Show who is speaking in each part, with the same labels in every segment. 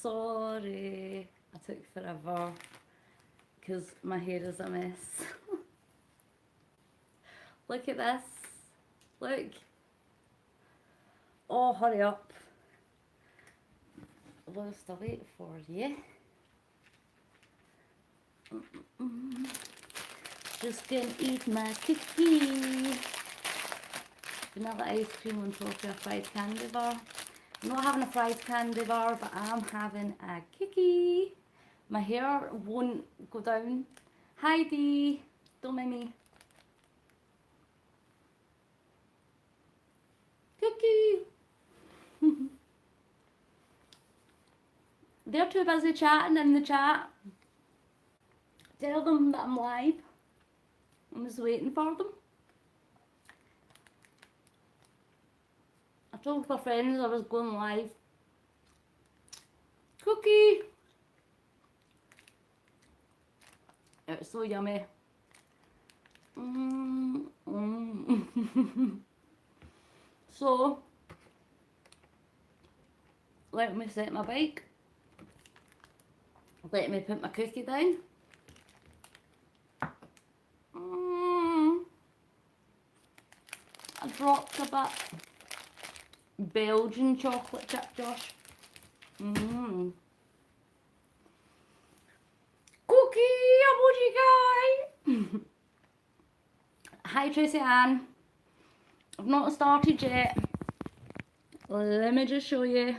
Speaker 1: sorry I took forever because my hair is a mess. Look at this. Look. Oh, hurry up. Whilst I wait for you. Just gonna eat my cookie. Vanilla ice cream on top of a fried candy bar. I'm not having a fried candy bar, but I'm having a cookie. My hair won't go down. Heidi, don't mind me. Cookie. They're too busy chatting in the chat. Tell them that I'm live. I'm just waiting for them. I told my friends I was going live. Cookie! It's so yummy. So, let me set my bike. Let me put my cookie down. I dropped a bit. Belgian chocolate chip, Josh. Cookie, emoji guy. Hi Tracy Ann. I've not started yet. Let me just show you.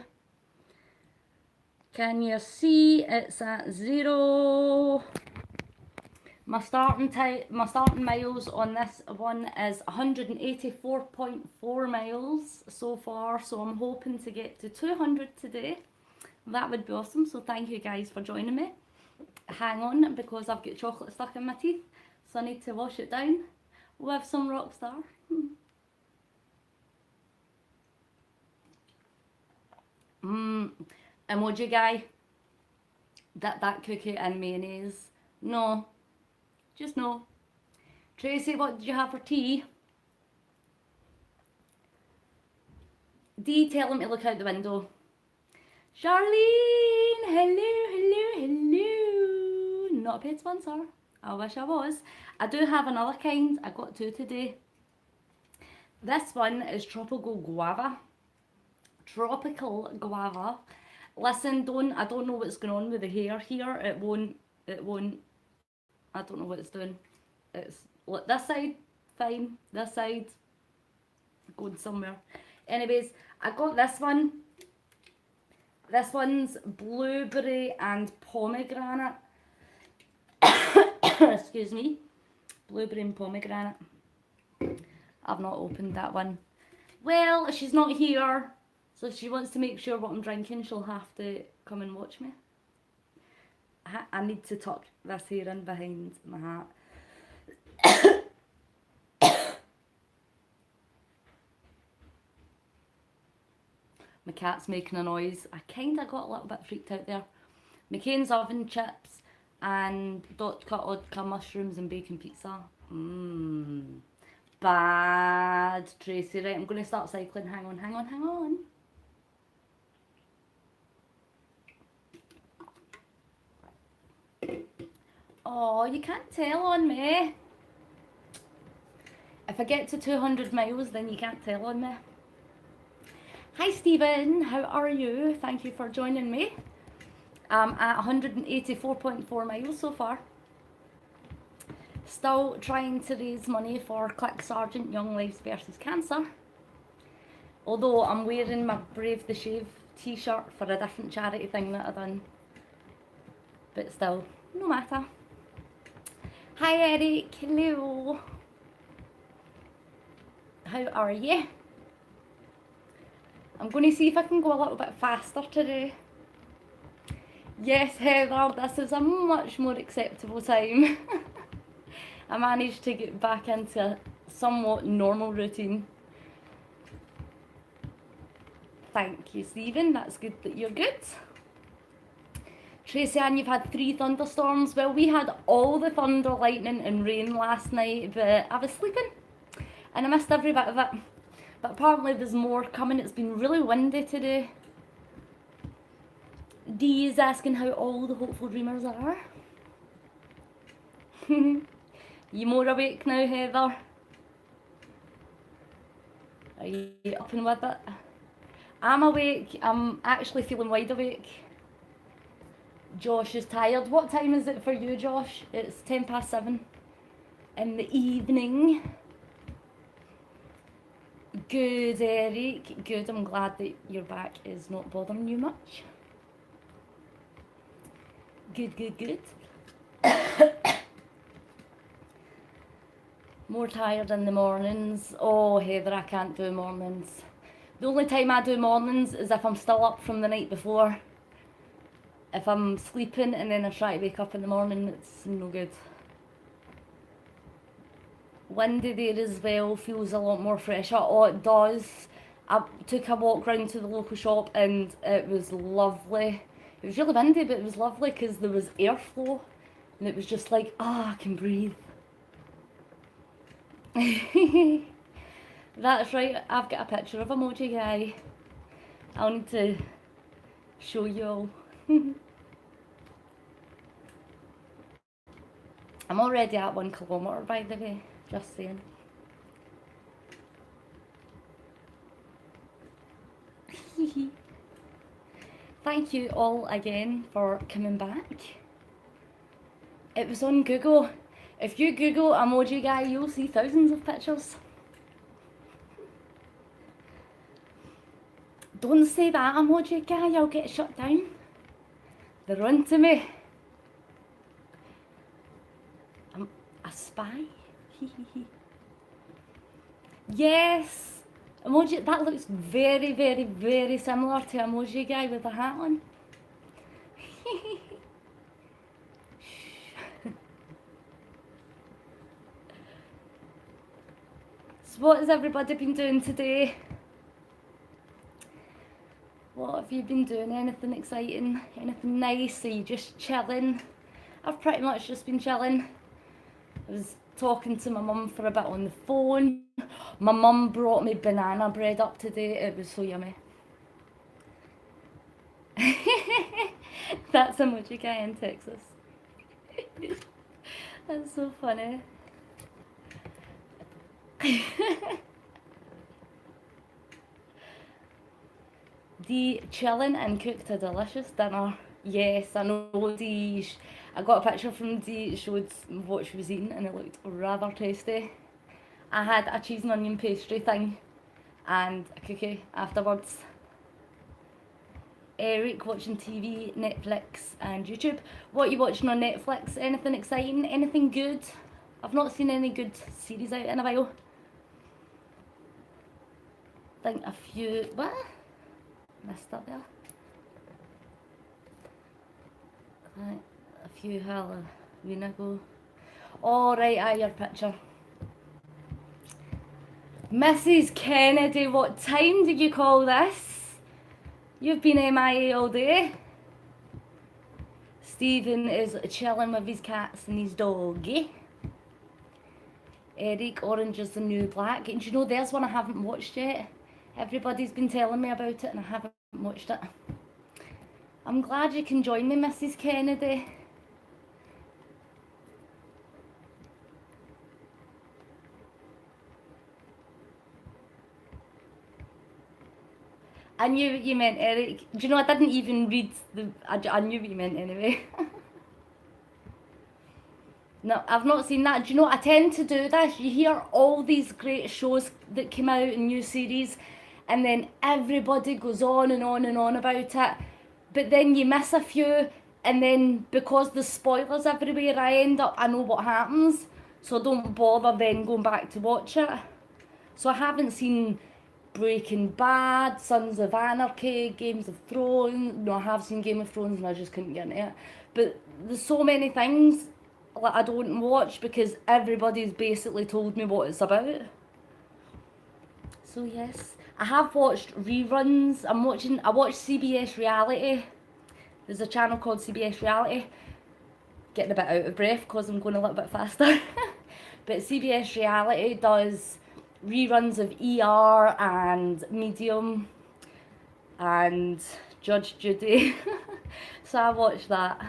Speaker 1: Can you see it's at 0? My starting miles on this one is 184.4 miles so far, so I'm hoping to get to 200 today. That would be awesome, so thank you guys for joining me. Hang on, because I've got chocolate stuck in my teeth, so I need to wash it down with some Rockstar. Emoji guy, that cookie and mayonnaise, no. Just no. Tracy, what did you have for tea? Dee, tell him to look out the window. Charlene, hello. Not a paid sponsor. I wish I was. I do have another kind. I got 2 today. This one is tropical guava. Tropical guava. Listen, I don't know what's going on with the hair here. It won't. I don't know what it's doing. It's this side, fine. This side, going somewhere. Anyways, I got this one. This one's blueberry and pomegranate. Excuse me. Blueberry and pomegranate. I've not opened that one. Well, she's not here, so if she wants to make sure what I'm drinking, she'll have to come and watch me. I need to tuck this hair in behind my hat. My cat's making a noise. I kind of got a little bit freaked out there. McCain's oven chips and dot cut vodka mushrooms and bacon pizza. Bad, Tracy. Right, I'm going to start cycling. Hang on. Oh, you can't tell on me. If I get to 200 miles, then you can't tell on me. Hi Stephen, how are you? Thank you for joining me. I'm at 184.4 miles so far. Still trying to raise money for Clic Sargent Young Lives versus Cancer. Although I'm wearing my Brave the Shave t-shirt for a different charity thing that I've done. But still, no matter. Hi Eric, hello. How are you? I'm going to see if I can go a little bit faster today. Yes Heather, this is a much more acceptable time. I managed to get back into a somewhat normal routine. Thank you Stephen, that's good that you're good. Tracy Ann, you've had 3 thunderstorms. Well, we had all the thunder, lightning and rain last night, but I was sleeping and I missed every bit of it. But apparently there's more coming. It's been really windy today. Dee is asking how all the hopeful dreamers are. You more awake now, Heather? Are you up and with it? I'm awake. I'm actually feeling wide awake. Josh is tired. What time is it for you, Josh? It's 7:10 in the evening. Good, Eric. Good. I'm glad that your back is not bothering you much. Good, good, good. More tired in the mornings. Oh, Heather, I can't do mornings. The only time I do mornings is if I'm still up from the night before. If I'm sleeping and then I try to wake up in the morning, it's no good. Windy there as well, feels a lot more fresher. Oh, it does. I took a walk round to the local shop and it was lovely. It was really windy, but it was lovely because there was airflow and it was just like, I can breathe. That's right, I've got a picture of Emoji Guy. I'll need to show you all. I'm already at 1 kilometre, by the way, just saying. Thank you all again for coming back. It was on Google. If you Google Emoji Guy, you'll see thousands of pictures. Don't say that, Emoji Guy, I'll get shut down. They're on to me. I'm a spy? Yes! Emoji, that looks very, very, very similar to Emoji Guy with a hat on. So what has everybody been doing today? What have you been doing? Anything exciting? Anything nice? Are you just chilling? I've pretty much just been chilling. I was talking to my mum for a bit on the phone. My mum brought me banana bread up today. It was so yummy. That's Emoji Guy in Texas. That's so funny. Dee chilling and cooked a delicious dinner. Yes, I know Dee. I got a picture from Dee, it showed what she was eating and it looked rather tasty. I had a cheese and onion pastry thing and a cookie afterwards. Eric watching TV, Netflix and YouTube. What are you watching on Netflix? Anything exciting? Anything good? I've not seen any good series out in a while. I think a few... what? Missed up there. Right, a few Halloween ago. Oh right, aye, your picture. Mrs. Kennedy, what time did you call this? You've been MIA all day. Stephen is chilling with his cats and his doggy. Eric, Orange is the New Black. And you know, there's one I haven't watched yet. Everybody's been telling me about it and I haven't watched it. I'm glad you can join me, Mrs. Kennedy. I knew what you meant, Eric. Do you know, I didn't even read the... I knew what you meant anyway. No, I've not seen that. Do you know, I tend to do this. You hear all these great shows that come out and new series, and then everybody goes on and on and on about it. But then you miss a few, and then because there's spoilers everywhere, I know what happens. So I don't bother then going back to watch it. So I haven't seen Breaking Bad, Sons of Anarchy, Games of Thrones. No, I have seen Game of Thrones and I just couldn't get into it. But there's so many things that I don't watch because everybody's basically told me what it's about. So yes, I have watched reruns. I watched CBS Reality. There's a channel called CBS Reality. Getting a bit out of breath because I'm going a little bit faster. But CBS Reality does reruns of ER and Medium and Judge Judy. So I watched that.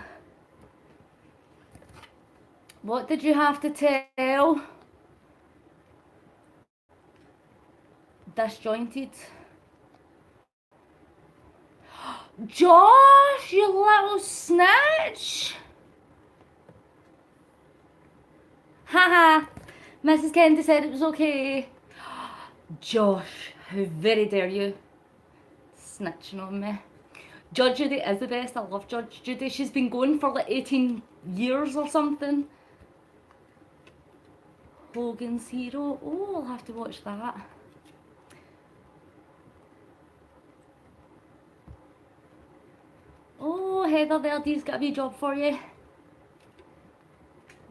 Speaker 1: What did you have to tell? Disjointed. Josh, you little snitch! Haha, Mrs. Kennedy said it was okay. Josh, how very dare you? Snitching on me. Judge Judy is the best. I love Judge Judy. She's been going for like 18 years or something. Hogan's Hero. Oh, I'll have to watch that. Oh, Heather, there, Dee's got a wee job for you.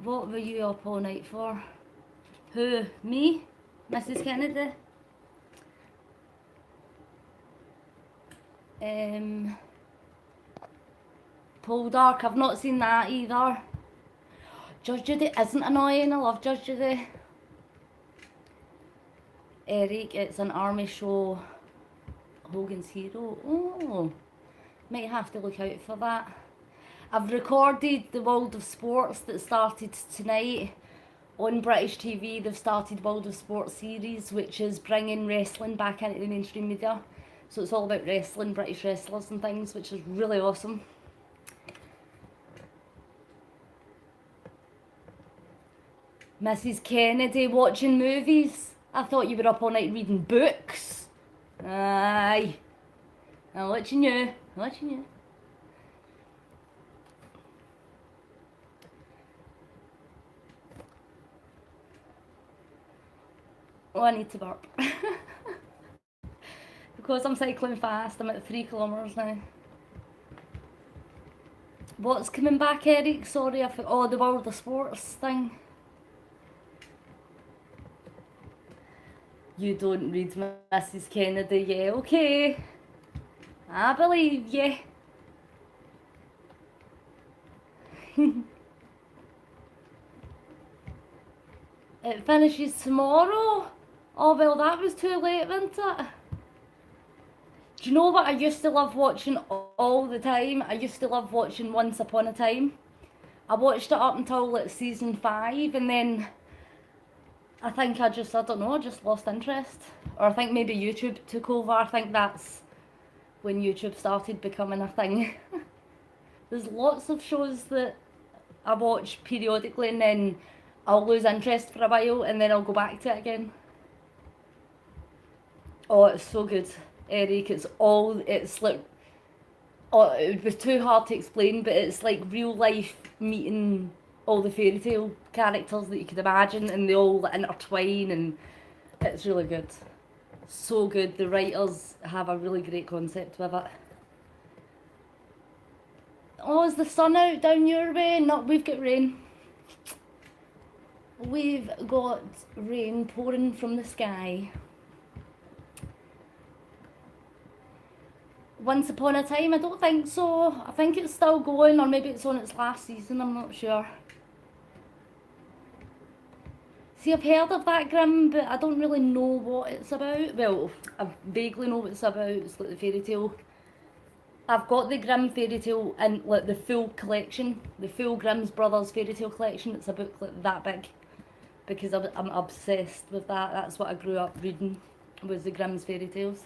Speaker 1: What were you up all night for? Who? Me? Mrs. Kennedy? Paul Dark, I've not seen that either. Judge Judy isn't annoying, I love Judge Judy. Eric, it's an army show. Hogan's Hero. Oh, might have to look out for that. I've recorded the World of Sports that started tonight. On British TV, they've started World of Sports series, which is bringing wrestling back into the mainstream media. So it's all about wrestling, British wrestlers and things, which is really awesome. Mrs. Kennedy watching movies. I thought you were up all night reading books. Aye. I'm watching you. Watching you. Oh, I need to burp. Because I'm cycling fast, I'm at 3 kilometres now. What's coming back, Eric? Sorry, oh, the World of Sports thing. You don't read Mrs. Kennedy, yeah, okay. I believe you. It finishes tomorrow? Oh, well, that was too late, wasn't it? Do you know what I used to love watching all the time? I used to love watching Once Upon a Time. I watched it up until like season 5, and then I think I don't know, I just lost interest. Or I think maybe YouTube took over. I think that's when YouTube started becoming a thing. There's lots of shows that I watch periodically and then I'll lose interest for a while and then I'll go back to it again. Oh, it's so good, Eric. It's like, oh, it was too hard to explain, but it's like real life meeting all the fairy tale characters that you could imagine, and they all intertwine, and it's really good. So good. The writers have a really great concept with it. Oh, is the sun out down your way? No, we've got rain. We've got rain pouring from the sky. Once Upon a Time, I don't think so. I think it's still going, or maybe it's on its last season, I'm not sure. See, I've heard of that, Grim, but I don't really know what it's about. Well, I vaguely know what it's about. It's like the fairy tale. I've got the Grimm fairy tale and like the full collection, the full Grimm's Brothers fairy tale collection. It's a book like that big, because I'm obsessed with that. That's what I grew up reading, was the Grimm's fairy tales.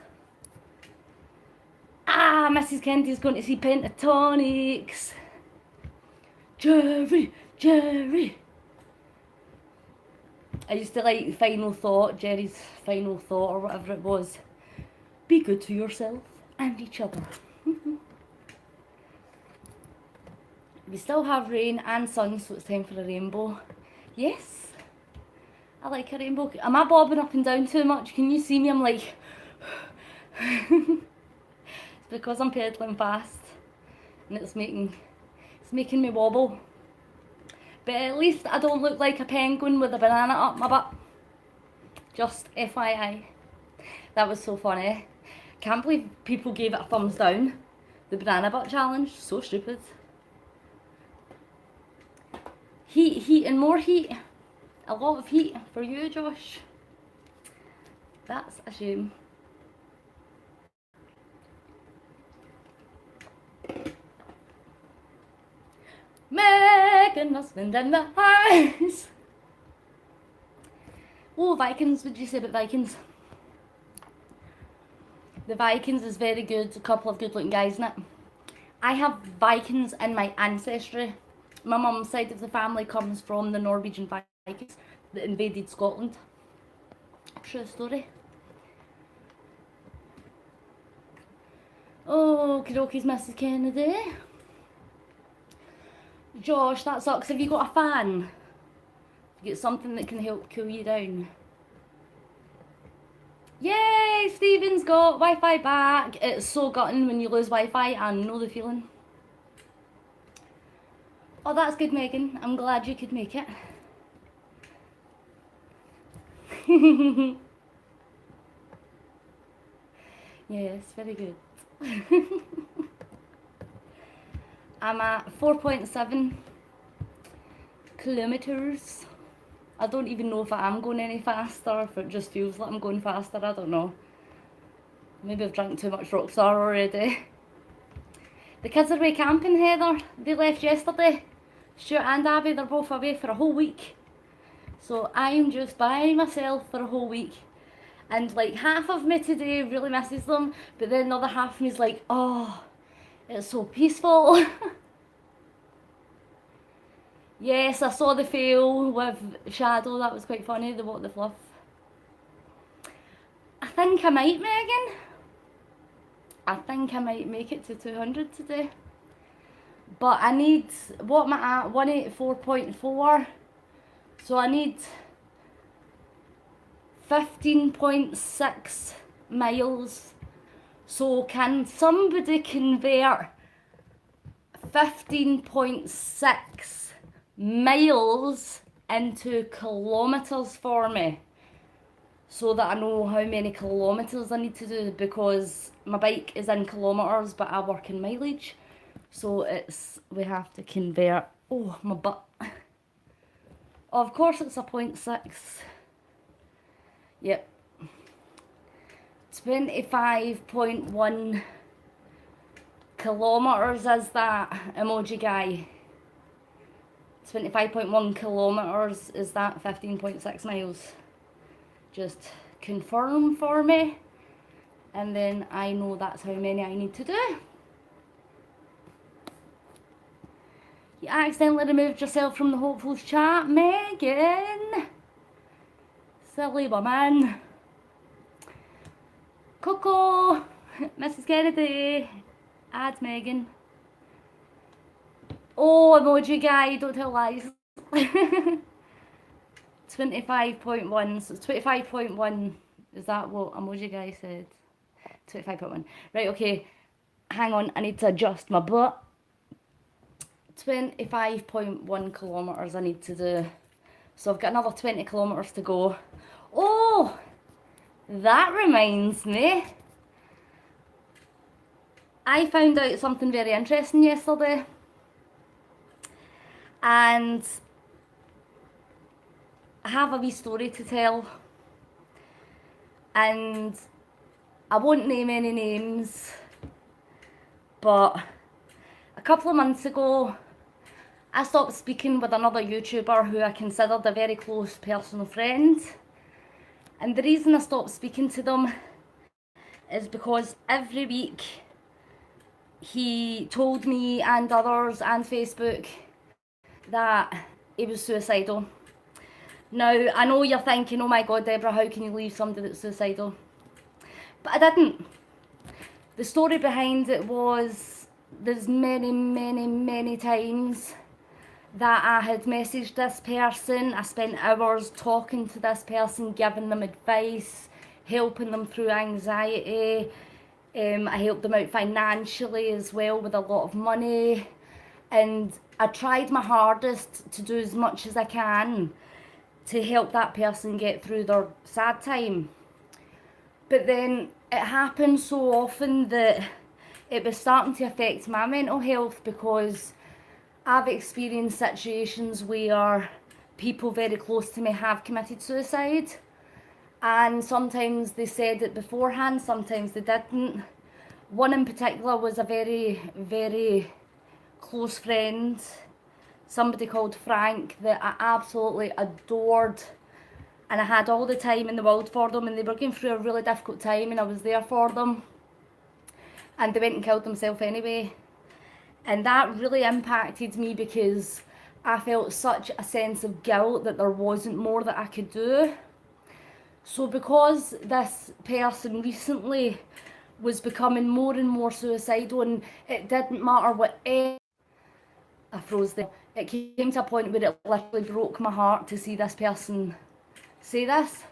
Speaker 1: Ah, Mrs. Kennedy's going to see Pentatonics. Jerry, Jerry. I used to like Final Thought, Jerry's Final Thought, or whatever it was. Be good to yourself and each other. We still have rain and sun, so it's time for a rainbow. Yes, I like a rainbow. Am I bobbing up and down too much? Can you see me? I'm like... It's because I'm pedaling fast, and it's making me wobble. But at least I don't look like a penguin with a banana up my butt. Just FYI. That was so funny. Can't believe people gave it a thumbs down. The banana butt challenge. So stupid. Heat, heat and more heat. A lot of heat for you, Josh. That's a shame. Making husband in the house. Oh, Vikings, what did you say about Vikings? The Vikings is very good, a couple of good looking guys in it. I have Vikings in my ancestry. My mum's side of the family comes from the Norwegian Vikings that invaded Scotland. True story. Oh, Kidoki's Mrs. Kennedy. Josh, that sucks. Have you got a fan? Get something that can help cool you down. Yay! Stephen's got Wi-Fi back. It's so gutting when you lose Wi-Fi. I know the feeling. Oh, that's good, Megan. I'm glad you could make it. Yes, very good. I'm at 4.7 kilometers. I don't even know if I am going any faster, if it just feels like I'm going faster, I don't know. Maybe I've drank too much Rockstar already. The kids are away camping, Heather. They left yesterday. Stu and Abz, they're both away for a whole week. So I'm just by myself for a whole week. And like half of me today really misses them, but then the other half of me is like, oh, it's so peaceful. Yes, I saw the fail with Shadow, that was quite funny, the What the Fluff. I think I might, Megan. I think I might make it to 200 today. But I need, what am I at? 184.4. So I need 15.6 miles. So can somebody convert 15.6 miles into kilometres for me, so that I know how many kilometres I need to do, because my bike is in kilometres but I work in mileage, so we have to convert. Oh, my butt. Oh, of course it's a 0.6. Yep. 25.1 kilometres is that, emoji guy. 25.1 kilometres is that, 15.6 miles. Just confirm for me, and then I know that's how many I need to do. You accidentally removed yourself from the Hopefuls chat, Megan. Silly woman. Coco, Mrs. Kennedy, add Megan. Oh, emoji guy, don't tell lies. 25.1, so 25.1, is that what emoji guy said? 25.1, right, okay, hang on, I need to adjust my butt. 25.1 kilometres I need to do, so I've got another 20 kilometres to go. Oh, that reminds me, I found out something very interesting yesterday. And I have a wee story to tell, and I won't name any names, but a couple of months ago I stopped speaking with another YouTuber who I considered a very close personal friend, and the reason I stopped speaking to them is because every week he told me and others and Facebook that he was suicidal. Now, I know you're thinking, oh my god, Deborah, how can you leave somebody that's suicidal? But I didn't. The story behind it was, there's many times that I had messaged this person. I spent hours talking to this person, giving them advice, helping them through anxiety. I helped them out financially as well with a lot of money. And I tried my hardest to do as much as I can to help that person get through their sad time. But then it happened so often that it was starting to affect my mental health, because I've experienced situations where people very close to me have committed suicide, and sometimes they said it beforehand, sometimes they didn't. One in particular was a very close friend, somebody called Frank that I absolutely adored, and I had all the time in the world for them, and they were going through a really difficult time and I was there for them, and they went and killed themselves anyway. And that really impacted me because I felt such a sense of guilt that there wasn't more that I could do. So because this person recently was becoming more and more suicidal, and it didn't matter what I froze there. It came to a point where it literally broke my heart to see this person say this.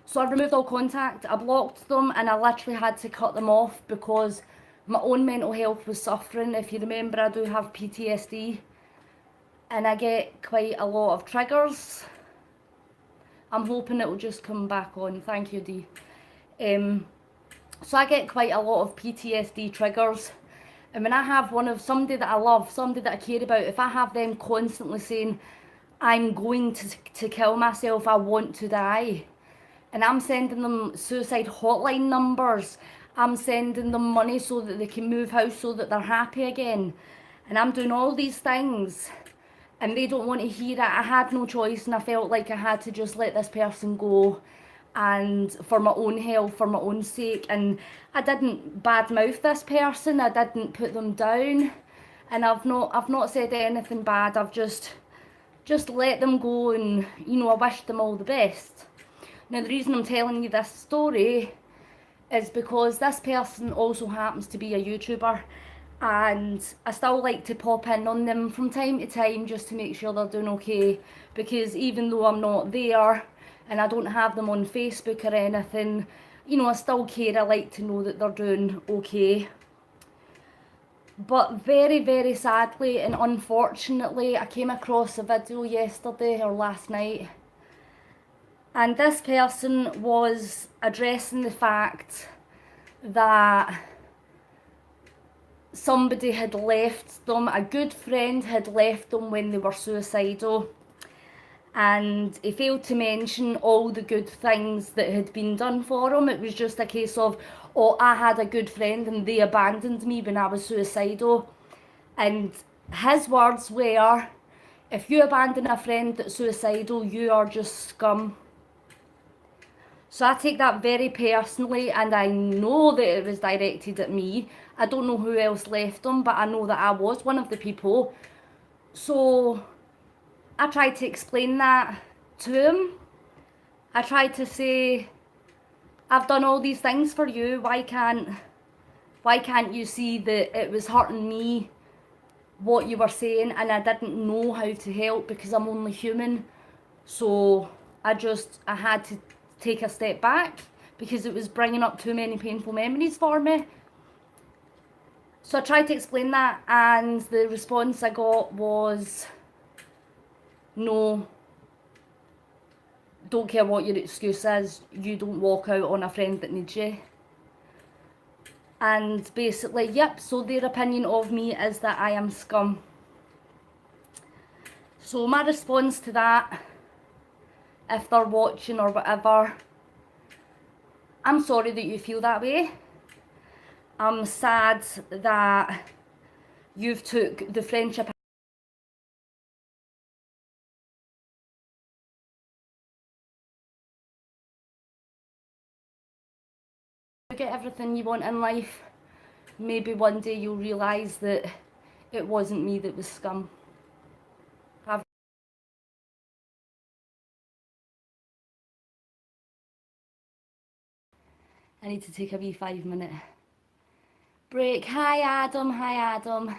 Speaker 1: So I removed all contact, I blocked them, and I literally had to cut them off because my own mental health was suffering. If you remember, I do have PTSD and I get quite a lot of triggers. I'm hoping it will just come back on. Thank you, Dee. So I get quite a lot of PTSD triggers. And when I have one of somebody that I love, somebody that I care about, if I have them constantly saying, I'm going to kill myself, I want to die, and I'm sending them suicide hotline numbers, I'm sending them money so that they can move house so that they're happy again, and I'm doing all these things, and they don't want to hear it. I had no choice, and I felt like I had to just let this person go, and for my own health, for my own sake. And I didn't badmouth this person, I didn't put them down, and I've not said anything bad. I've just let them go, and you know, I wish them all the best. Now the reason I'm telling you this story is because this person also happens to be a YouTuber, and I still like to pop in on them from time to time just to make sure they're doing okay, because even though I'm not there and I don't have them on Facebook or anything, you know, I still care. I like to know that they're doing okay. But very, very sadly and unfortunately, I came across a video yesterday or last night, and this person was addressing the fact that somebody had left them, a good friend had left them when they were suicidal, and he failed to mention all the good things that had been done for him. It was just a case of, oh, I had a good friend and they abandoned me when I was suicidal. And his words were, if you abandon a friend that's suicidal, you are just scum. So I take that very personally, and I know that it was directed at me. I don't know who else left them, but I know that I was one of the people. So I tried to explain that to him. I tried to say, I've done all these things for you, why can't you see that it was hurting me, what you were saying, and I didn't know how to help because I'm only human. So I had to take a step back because it was bringing up too many painful memories for me. So I tried to explain that, and the response I got was, no, don't care what your excuse is, you don't walk out on a friend that needs you. And basically, yep, so their opinion of me is that I am scum. So my response to that, if they're watching or whatever, I'm sorry that you feel that way. I'm sad that you've took the friendship. You get everything you want in life, maybe one day you'll realise that it wasn't me that was scum. I need to take a wee 5-minute break. Hi Adam, hi Adam.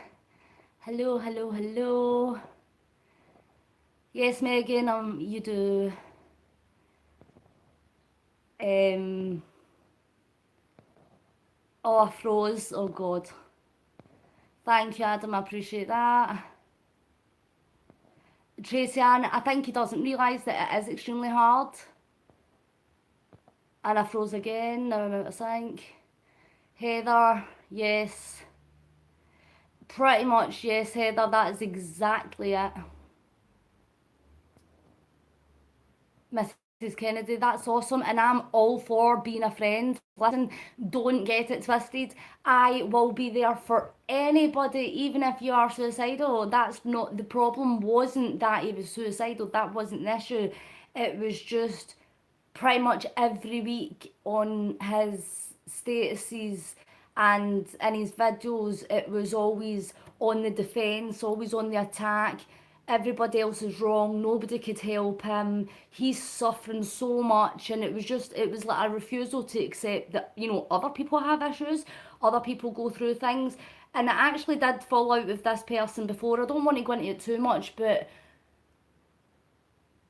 Speaker 1: Hello, hello, hello. Yes, Megan, you do. Oh, I froze, oh God. Thank you, Adam, I appreciate that. Tracy Ann, I think he doesn't realise that it is extremely hard. And I froze again, now I'm out of sync. Heather, yes. Pretty much, yes, Heather, that is exactly it. Miss Kennedy, that's awesome, and I'm all for being a friend. Listen, don't get it twisted. I will be there for anybody, even if you are suicidal. That's not the problem. Wasn't that he was suicidal? That wasn't the issue. It was just pretty much every week on his statuses and in his videos, it was always on the defence, always on the attack. Everybody else is wrong, nobody could help him, he's suffering so much, and it was like a refusal to accept that, you know, other people have issues, other people go through things. And I actually did fall out with this person before. I don't want to go into it too much, but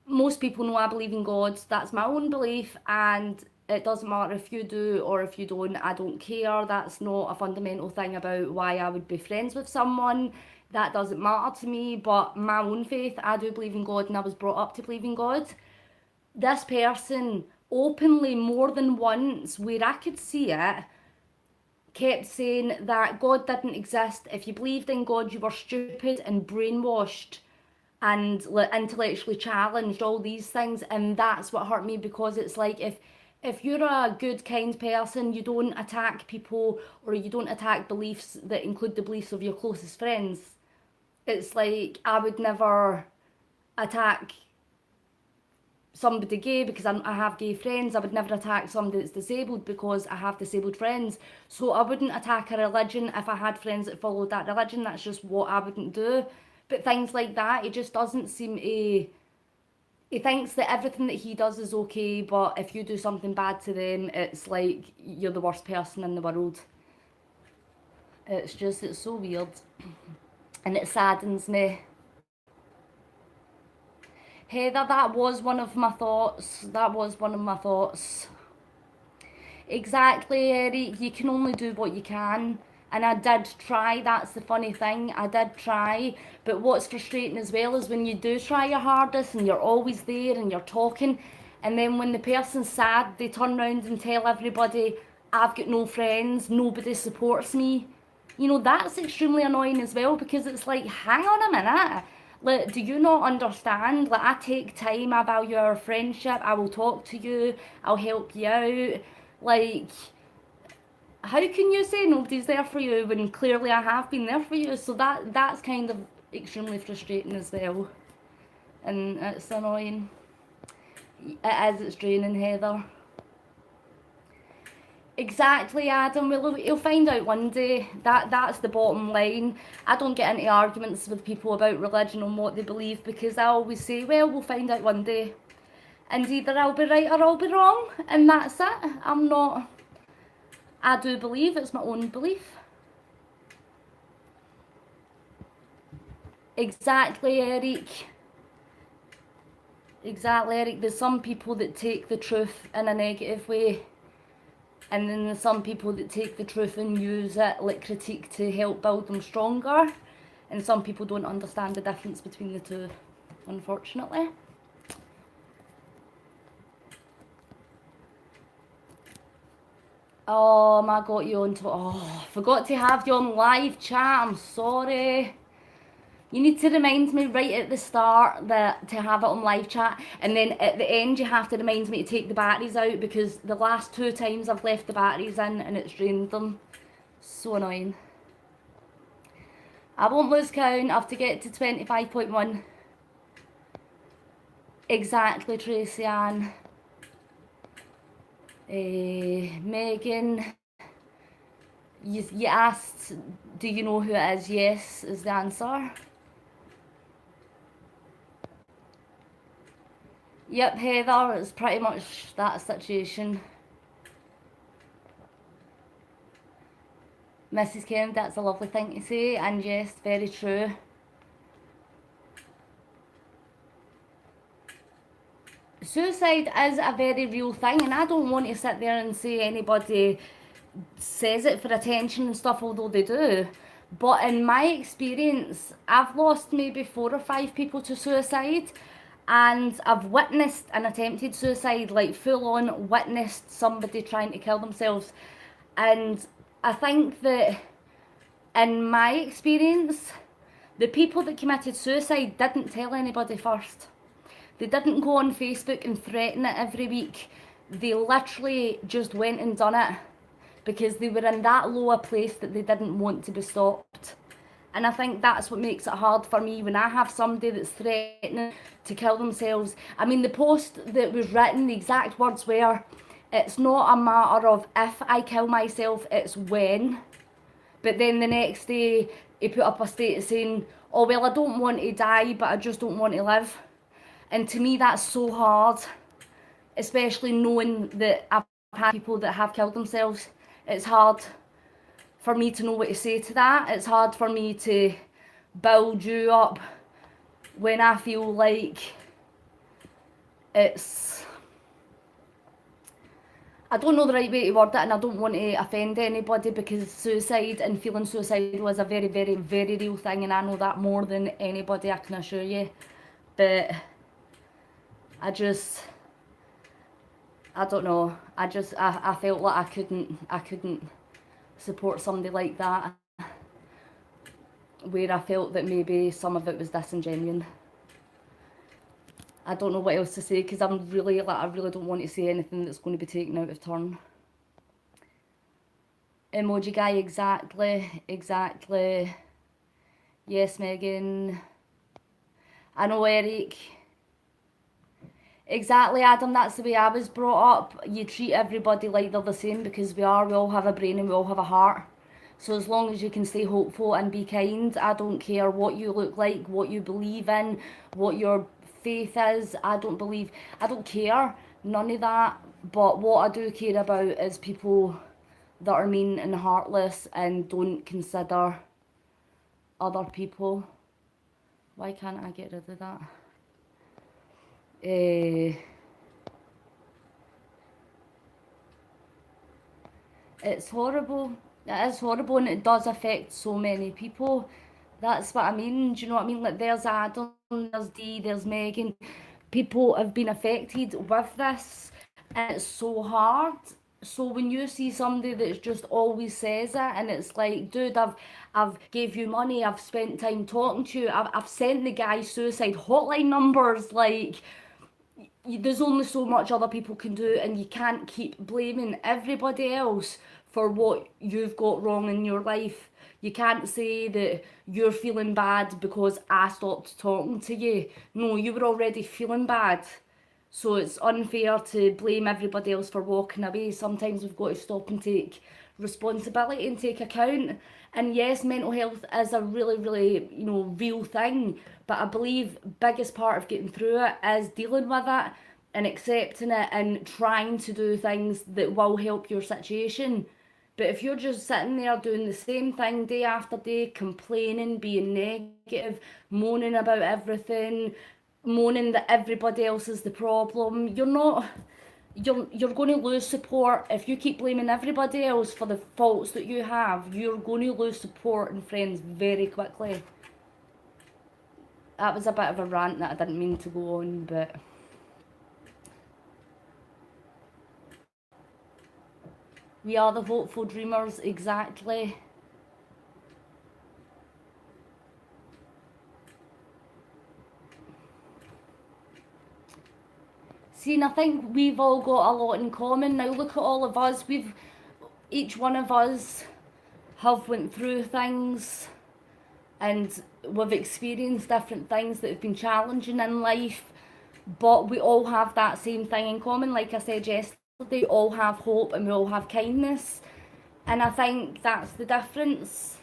Speaker 1: most people know I believe in God. That's my own belief, and it doesn't matter if you do or if you don't. I don't care. That's not a fundamental thing about why I would be friends with someone. That doesn't matter to me. But my own faith, I do believe in God, and I was brought up to believe in God. This person openly, more than once, where I could see it, kept saying that God didn't exist. If you believed in God, you were stupid and brainwashed and intellectually challenged, all these things. And that's what hurt me, because it's like, if you're a good, kind person, you don't attack people, or you don't attack beliefs that include the beliefs of your closest friends. It's like, I would never attack somebody gay because I have gay friends. I would never attack somebody that's disabled because I have disabled friends. So I wouldn't attack a religion if I had friends that followed that religion. That's just what I wouldn't do. But things like that, it just doesn't seem to... He thinks that everything that he does is okay, but if you do something bad to them, it's like you're the worst person in the world. It's so weird. And it saddens me. Heather, that was one of my thoughts. Exactly, Eric. You can only do what you can. And I did try, that's the funny thing, I did try. But what's frustrating as well is when you do try your hardest and you're always there and you're talking, and then when the person's sad, they turn around and tell everybody, I've got no friends, nobody supports me. You know, that's extremely annoying as well, because it's like, hang on a minute. Like, do you not understand? Like, I take time, I value our friendship, I will talk to you, I'll help you out. Like, how can you say nobody's there for you when clearly I have been there for you? So that's kind of extremely frustrating as well. And it's annoying. It is, it's draining, Heather. Exactly, Adam. You'll find out one day. That's the bottom line. I don't get into arguments with people about religion and what they believe, because I always say, well, we'll find out one day. And either I'll be right or I'll be wrong. And that's it. I do believe, it's my own belief. Exactly, Eric. Exactly, Eric. There's some people that take the truth in a negative way. And then there's some people that take the truth and use it like critique to help build them stronger. And some people don't understand the difference between the two, unfortunately. Oh, I got you on to... Oh, forgot to have you on live chat. I'm sorry. You need to remind me right at the start to have it on live chat, and then at the end you have to remind me to take the batteries out, because the last 2 times I've left the batteries in and it's drained them. So annoying. I won't lose count. I have to get to 25.1. Exactly, Tracy Ann. Megan, you asked, do you know who it is? Yes, is the answer. Yep, Heather, it's pretty much that situation. Mrs. Kennedy, that's a lovely thing to say, and yes, very true. Suicide is a very real thing, and I don't want to sit there and say anybody says it for attention and stuff, although they do. But in my experience, I've lost maybe 4 or 5 people to suicide, and I've witnessed an attempted suicide, like full on witnessed somebody trying to kill themselves. And I think that in my experience, the people that committed suicide didn't tell anybody first. They didn't go on Facebook and threaten it every week. They literally just went and done it because they were in that low a place that they didn't want to be stopped. And I think that's what makes it hard for me when I have somebody that's threatening to kill themselves. I mean, the post that was written, the exact words were, it's not a matter of if I kill myself, it's when. But then the next day, he put up a status saying, oh, well, I don't want to die, but I just don't want to live. And to me, that's so hard, especially knowing that I've had people that have killed themselves. It's hard for me to know what to say to that. It's hard for me to build you up when I feel like it's... I don't know the right way to word it, and I don't want to offend anybody, because suicide and feeling suicidal is a very, very, very real thing, and I know that more than anybody, I can assure you. But I don't know. I felt like I couldn't support somebody like that, where I felt that maybe some of it was disingenuine. I don't know what else to say, because I really don't want to say anything that's going to be taken out of turn. Emoji guy, exactly. Yes, Megan. I know, Eric. Exactly, Adam, that's the way I was brought up. You treat everybody like they're the same, because we all have a brain and we all have a heart. So as long as you can stay hopeful and be kind, I don't care what you look like, what you believe in, what your faith is. I don't care, none of that. But what I do care about is people that are mean and heartless and don't consider other people. Why can't I get rid of that? It's horrible. It is horrible, and it does affect so many people. That's what I mean. Do you know what I mean? Like, there's Adam, there's Dee, there's Megan. People have been affected with this, and it's so hard. So when you see somebody that just always says it, and it's like, dude, I've gave you money, I've spent time talking to you, I've sent the guy suicide hotline numbers, like, there's only so much other people can do, and you can't keep blaming everybody else for what you've got wrong in your life. You can't say that you're feeling bad because I stopped talking to you. No, you were already feeling bad. So it's unfair to blame everybody else for walking away. Sometimes we've got to stop and take responsibility and take account. And yes, mental health is a really, really, real thing. But I believe biggest part of getting through it is dealing with it and accepting it and trying to do things that will help your situation. But if you're just sitting there doing the same thing day after day, complaining, being negative, moaning about everything, moaning that everybody else is the problem, you're going to lose support. If you keep blaming everybody else for the faults that you have, you're going to lose support and friends very quickly. That was a bit of a rant that I didn't mean to go on, but... We are the hopeful dreamers, exactly. See, and I think we've all got a lot in common. Now look at all of us. Each one of us have went through things, and we've experienced different things that have been challenging in life, but we all have that same thing in common. Like I said yesterday, we all have hope and we all have kindness, and I think that's the difference.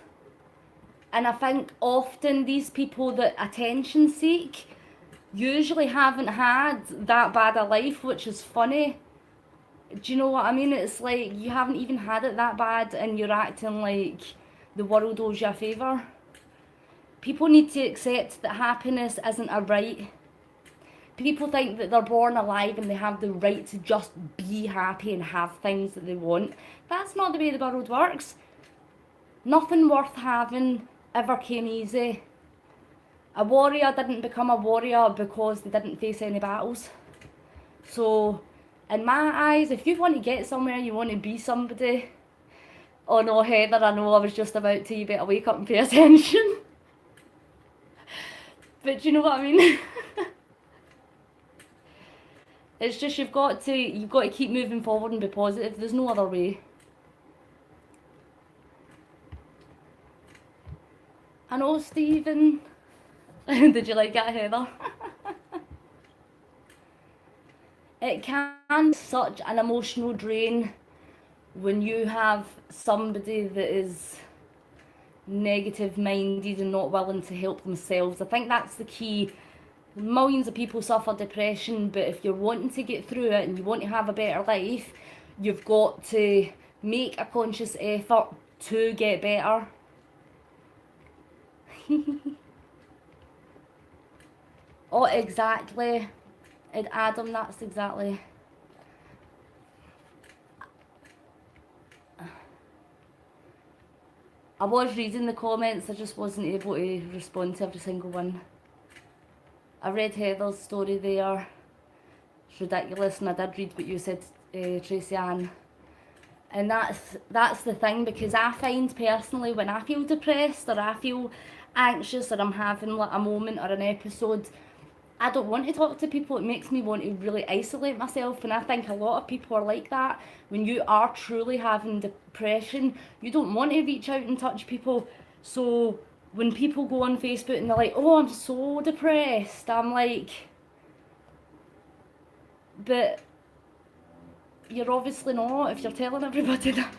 Speaker 1: And I think often these people that attention seek usually haven't had that bad a life, which is funny. Do you know what I mean? It's like you haven't even had it that bad and you're acting like the world owes you a favour. People need to accept that happiness isn't a right. People think that they're born alive and they have the right to just be happy and have things that they want. That's not the way the world works. Nothing worth having ever came easy. A warrior didn't become a warrior because they didn't face any battles. So, in my eyes, if you want to get somewhere, you want to be somebody. Oh no, Heather, I know I was just about to, you better wake up and pay attention. But do you know what I mean? It's just you've got to keep moving forward and be positive. There's no other way. I know, Stephen. Did you like that, Heather? It can be such an emotional drain when you have somebody that is negative minded and not willing to help themselves. I think that's the key. Millions of people suffer depression, but if you're wanting to get through it and you want to have a better life, you've got to make a conscious effort to get better. Oh, exactly. And Adam, that's exactly. I was reading the comments, I just wasn't able to respond to every single one. I read Heather's story there. It's ridiculous, and I did read what you said, Tracy Ann. And that's the thing, because I find personally when I feel depressed or I feel anxious or I'm having like a moment or an episode, I don't want to talk to people. It makes me want to really isolate myself, and I think a lot of people are like that. When you are truly having depression, you don't want to reach out and touch people. So when people go on Facebook and they're like, oh, I'm so depressed, I'm like, but you're obviously not if you're telling everybody that.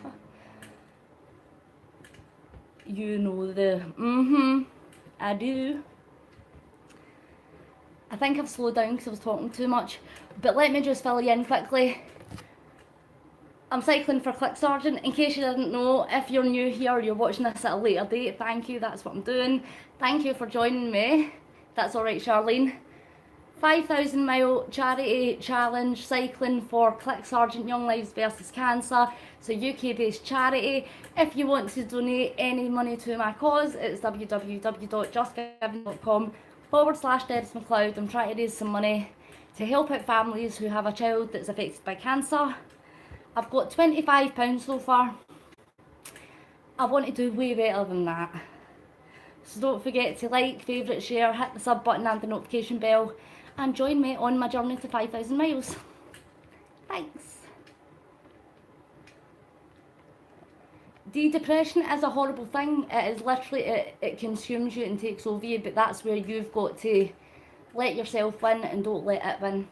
Speaker 1: You know the, I do. I think I've slowed down because I was talking too much. But let me just fill you in quickly. I'm cycling for Clic Sargent. In case you didn't know, if you're new here, you're watching this at a later date, thank you, that's what I'm doing. Thank you for joining me. That's alright, Charlene. 5,000 mile charity challenge cycling for Clic Sargent Young Lives versus Cancer. It's a UK based charity. If you want to donate any money to my cause, it's www.justgiving.com/DebzMcLeod. I'm trying to raise some money to help out families who have a child that's affected by cancer. I've got £25 so far. I want to do way better than that. So don't forget to like, favourite, share, hit the sub button and the notification bell, and join me on my journey to 5,000 miles. Thanks. Depression is a horrible thing. It is literally, it consumes you and takes over you, but that's where you've got to let yourself win and don't let it win.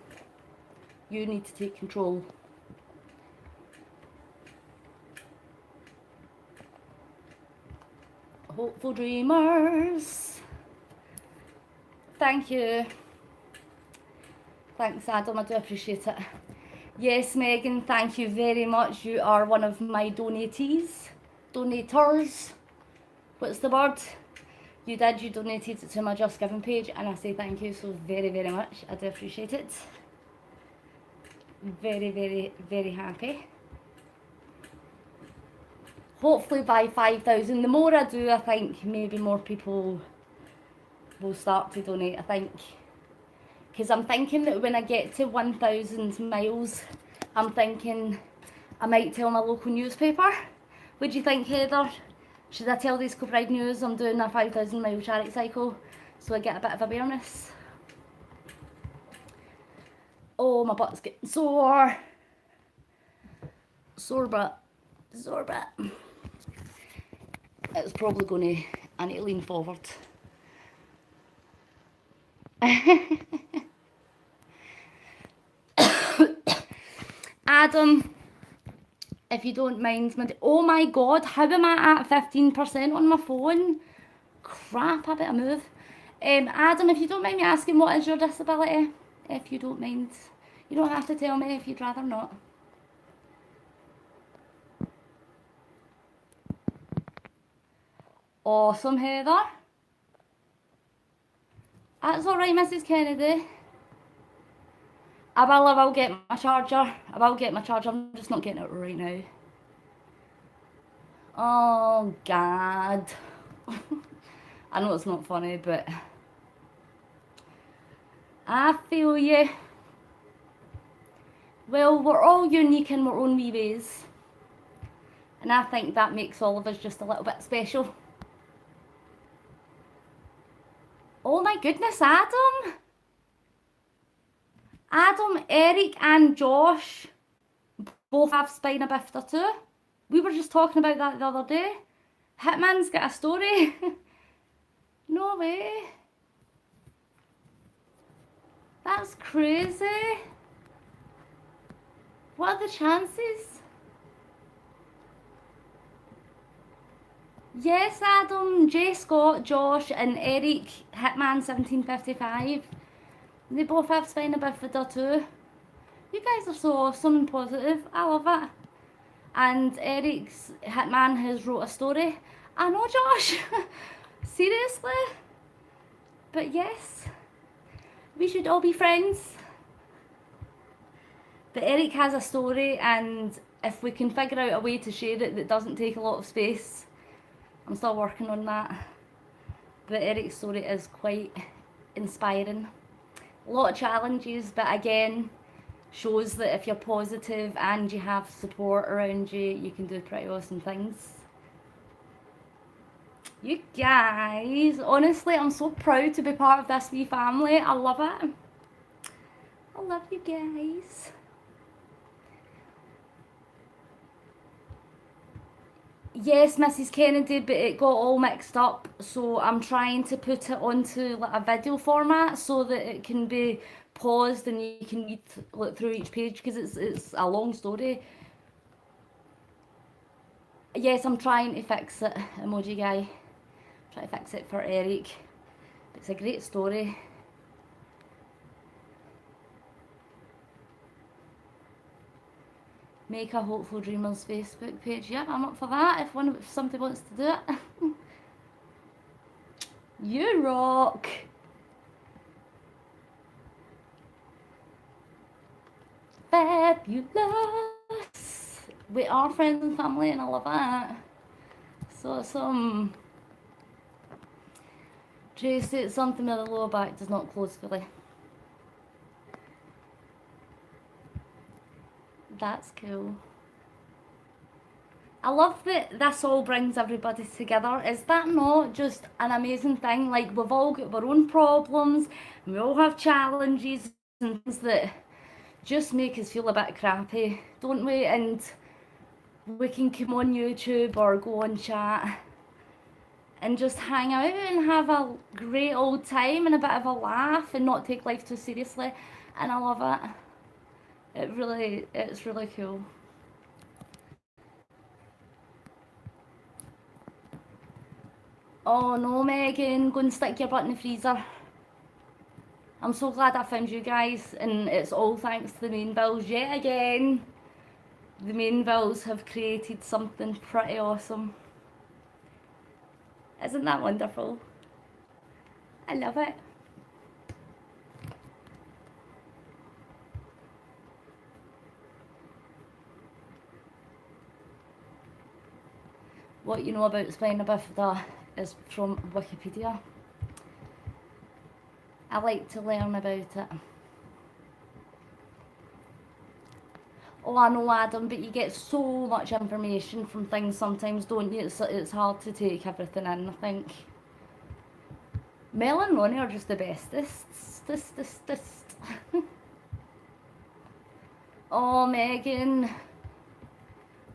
Speaker 1: You need to take control. Hopeful dreamers. Thank you. Thanks, Adam, I do appreciate it. Yes, Megan, thank you very much. You are one of my donators. What's the word? You donated it to my Just Giving page, and I say thank you so very, very much. I do appreciate it. Very, very, very happy. Hopefully by 5,000, the more I do, I think maybe more people will start to donate, I think. Because I'm thinking that when I get to 1,000 miles, I'm thinking I might tell my local newspaper. What do you think, Heather? Should I tell the Pride News I'm doing a 5,000 mile charity cycle so I get a bit of awareness? Oh, my butt's getting sore. Sore butt. It's probably going to, I need to lean forward. Adam, if you don't mind, oh my god, how am I at 15% on my phone? Crap, I better move. Adam, if you don't mind me asking, what is your disability? If you don't mind. You don't have to tell me if you'd rather not. Awesome, Heather. That's alright, Mrs. Kennedy. I will get my charger. I'm just not getting it right now. Oh, God. I know it's not funny, but I feel you. Well, we're all unique in our own wee ways. And I think that makes all of us just a little bit special. Oh my goodness, Adam. Adam, Eric and Josh both have spina bifida too. We were just talking about that the other day. Hitman's got a story. No way. That's crazy. What are the chances? Yes, Adam, J. Scott, Josh and Eric, Hitman 1755. They both have spina bifida too. You guys are so awesome and positive. I love it. And Eric's Hitman has wrote a story. I know, Josh. Seriously. But yes, we should all be friends. But Eric has a story, and if we can figure out a way to share it that doesn't take a lot of space, I'm still working on that. But Eric's story is quite inspiring. A lot of challenges, but again, shows that if you're positive and you have support around you, you can do pretty awesome things. You guys, honestly, I'm so proud to be part of this wee family. I love it. I love you guys. Yes, Mrs. Kennedy, but it got all mixed up, so I'm trying to put it onto like a video format so that it can be paused and you can read through each page, because it's a long story. Yes, I'm trying to fix it, emoji guy. Try to fix it for Eric. It's a great story. Make a Hopeful Dreamers Facebook page. Yeah, I'm up for that if somebody wants to do it. You rock. Fabulous. We are friends and family, and I love that. So some Tracy, it's something with the lower back does not close fully. That's cool. I love that this all brings everybody together. Is that not just an amazing thing? Like, we've all got our own problems, and we all have challenges and things that just make us feel a bit crappy, don't we? And we can come on YouTube or go on chat and just hang out and have a great old time and a bit of a laugh and not take life too seriously. And I love it. It's really cool. Oh no, Megan, go and stick your butt in the freezer. I'm so glad I found you guys, and it's all thanks to the Mainvilles yet again. The Mainvilles have created something pretty awesome. Isn't that wonderful? I love it. What you know about spina bifida is from Wikipedia. I like to learn about it. Oh, I know, Adam, but you get so much information from things sometimes, don't you? It's hard to take everything in, I think. Mel and Ronnie are just the bestest. Oh, Megan.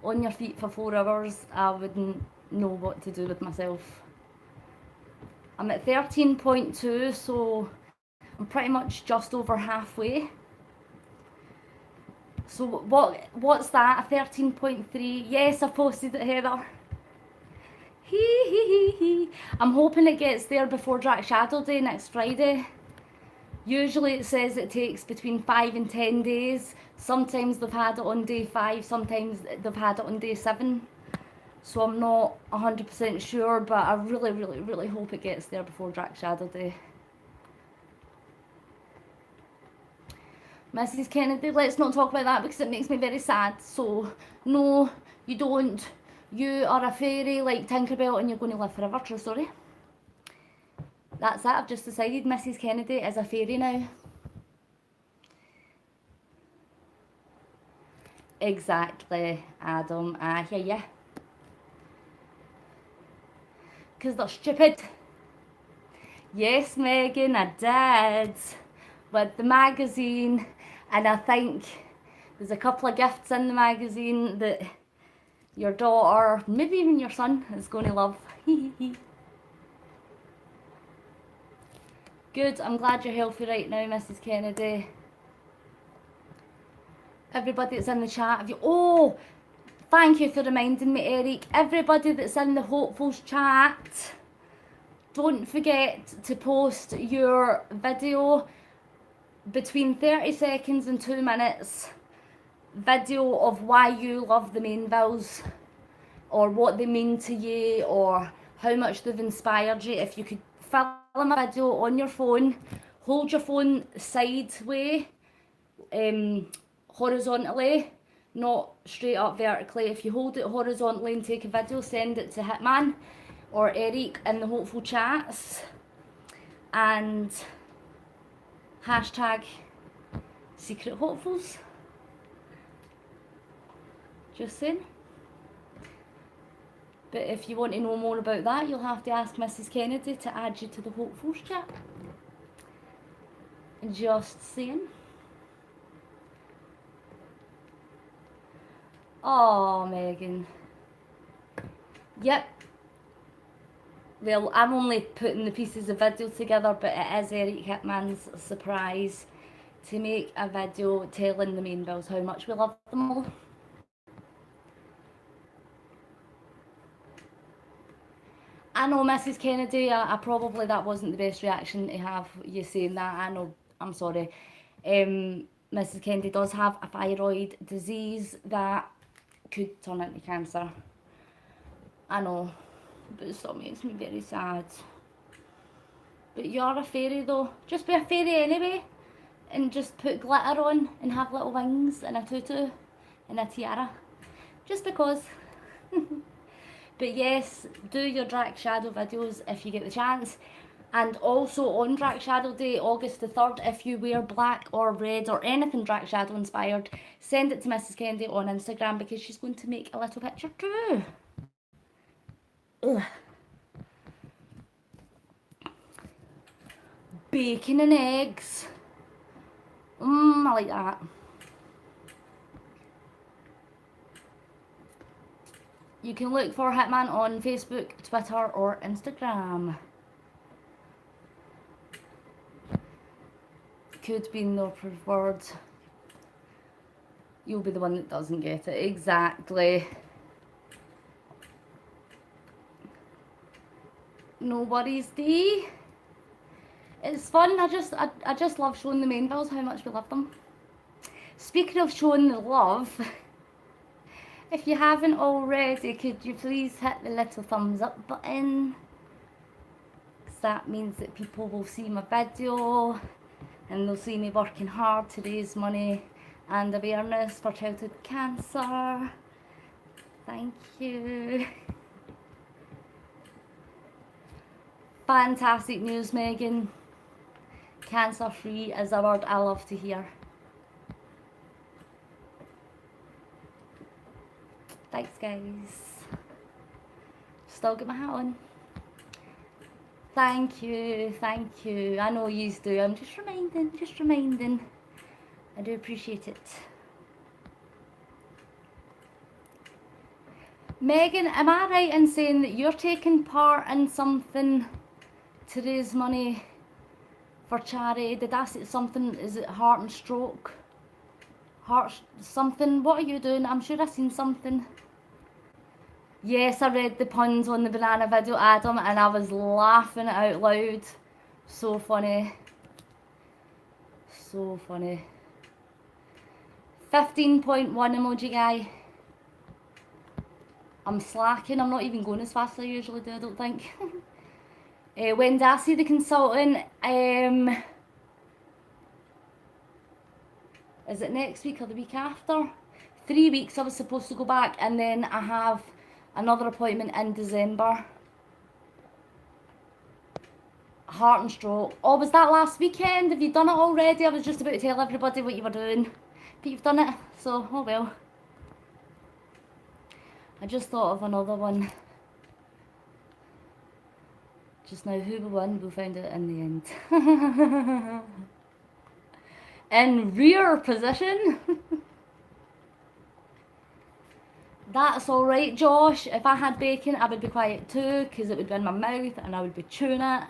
Speaker 1: On your feet for 4 hours, I wouldn't know what to do with myself. I'm at 13.2, so I'm pretty much just over halfway. So what's that? 13.3? Yes, I posted it, Heather. I'm hoping it gets there before Drag Shadow Day next Friday. Usually it says it takes between 5 and 10 days. Sometimes they've had it on day 5, sometimes they've had it on day 7. So I'm not 100% sure, but I really hope it gets there before Drag Shadow Day. Mrs. Kennedy, let's not talk about that because it makes me very sad. So, no, you don't. You are a fairy like Tinkerbell and you're going to live forever, true story. That's it, I've just decided Mrs. Kennedy is a fairy now. Exactly, Adam, I hear ya. Because they're stupid. Yes, Megan, I did. With the magazine. And I think there's a couple of gifts in the magazine that your daughter, maybe even your son, is going to love. Good, I'm glad you're healthy right now, Mrs. Kennedy. Everybody that's in the chat, have you... Oh, thank you for reminding me, Eric. Everybody that's in the Hopefuls chat, don't forget to post your video between 30 seconds and 2 minutes. Video of why you love the Mainvilles, or what they mean to you, or how much they've inspired you. If you could film a video on your phone, hold your phone sideways, horizontally, not straight up vertically. If you hold it horizontally and take a video, send it to Hitman or Eric in the Hopeful chats, and hashtag Secret Hopefuls. Just saying. But if you want to know more about that, you'll have to ask Mrs. Kennedy to add you to the Hopefuls chat. Just saying. Oh, Megan. Yep. Well, I'm only putting the pieces of video together, but it is Eric Hitman's surprise to make a video telling the Mainvilles how much we love them all. I know, Mrs. Kennedy, I probably, that wasn't the best reaction to have, you saying that. I know, I'm sorry. Mrs. Kennedy does have a thyroid disease that could turn into cancer. I know, but it still makes me very sad. But you're a fairy though. Just be a fairy anyway, and just put glitter on and have little wings and a tutu and a tiara. Just because. But yes, do your Drac Shadow videos if you get the chance. And also on Drac Shadow Day, August the 3rd, if you wear black or red or anything Drac Shadow inspired, send it to Mrs. Kennedy on Instagram, because she's going to make a little picture too. Ugh. Bacon and eggs. I like that. You can look for Hitman on Facebook, Twitter or Instagram. Could be no preferred. You'll be the one that doesn't get it. Exactly. No worries, Dee. It's fun. I just love showing the Mainvilles how much we love them. Speaking of showing the love, if you haven't already, could you please hit the little thumbs up button? Because that means that people will see my video and they'll see me working hard to raise money and awareness for childhood cancer. Thank you. Fantastic news, Megan. Cancer free is a word I love to hear. Thanks, guys. Still got my hat on. Thank you, thank you. I know you do. I'm just reminding. I do appreciate it. Megan, am I right in saying that you're taking part in something to raise money for charity? Did I say something? Is it heart and stroke? Heart something? What are you doing? I'm sure I've seen something. Yes, I read the puns on the banana video, Adam, and I was laughing out loud. So funny. So funny. 15.1 emoji guy. I'm slacking. I'm not even going as fast as I usually do, I don't think. When did I see the consultant? Is it next week or the week after? 3 weeks I was supposed to go back, and then I have another appointment in December. Heart and stroke. Oh, was that last weekend? Have you done it already? I was just about to tell everybody what you were doing. But you've done it, so oh well. I just thought of another one just now. Who will win? We'll find out in the end. in rear position. That's alright, Josh. If I had bacon, I would be quiet too, because it would be in my mouth and I would be chewing it.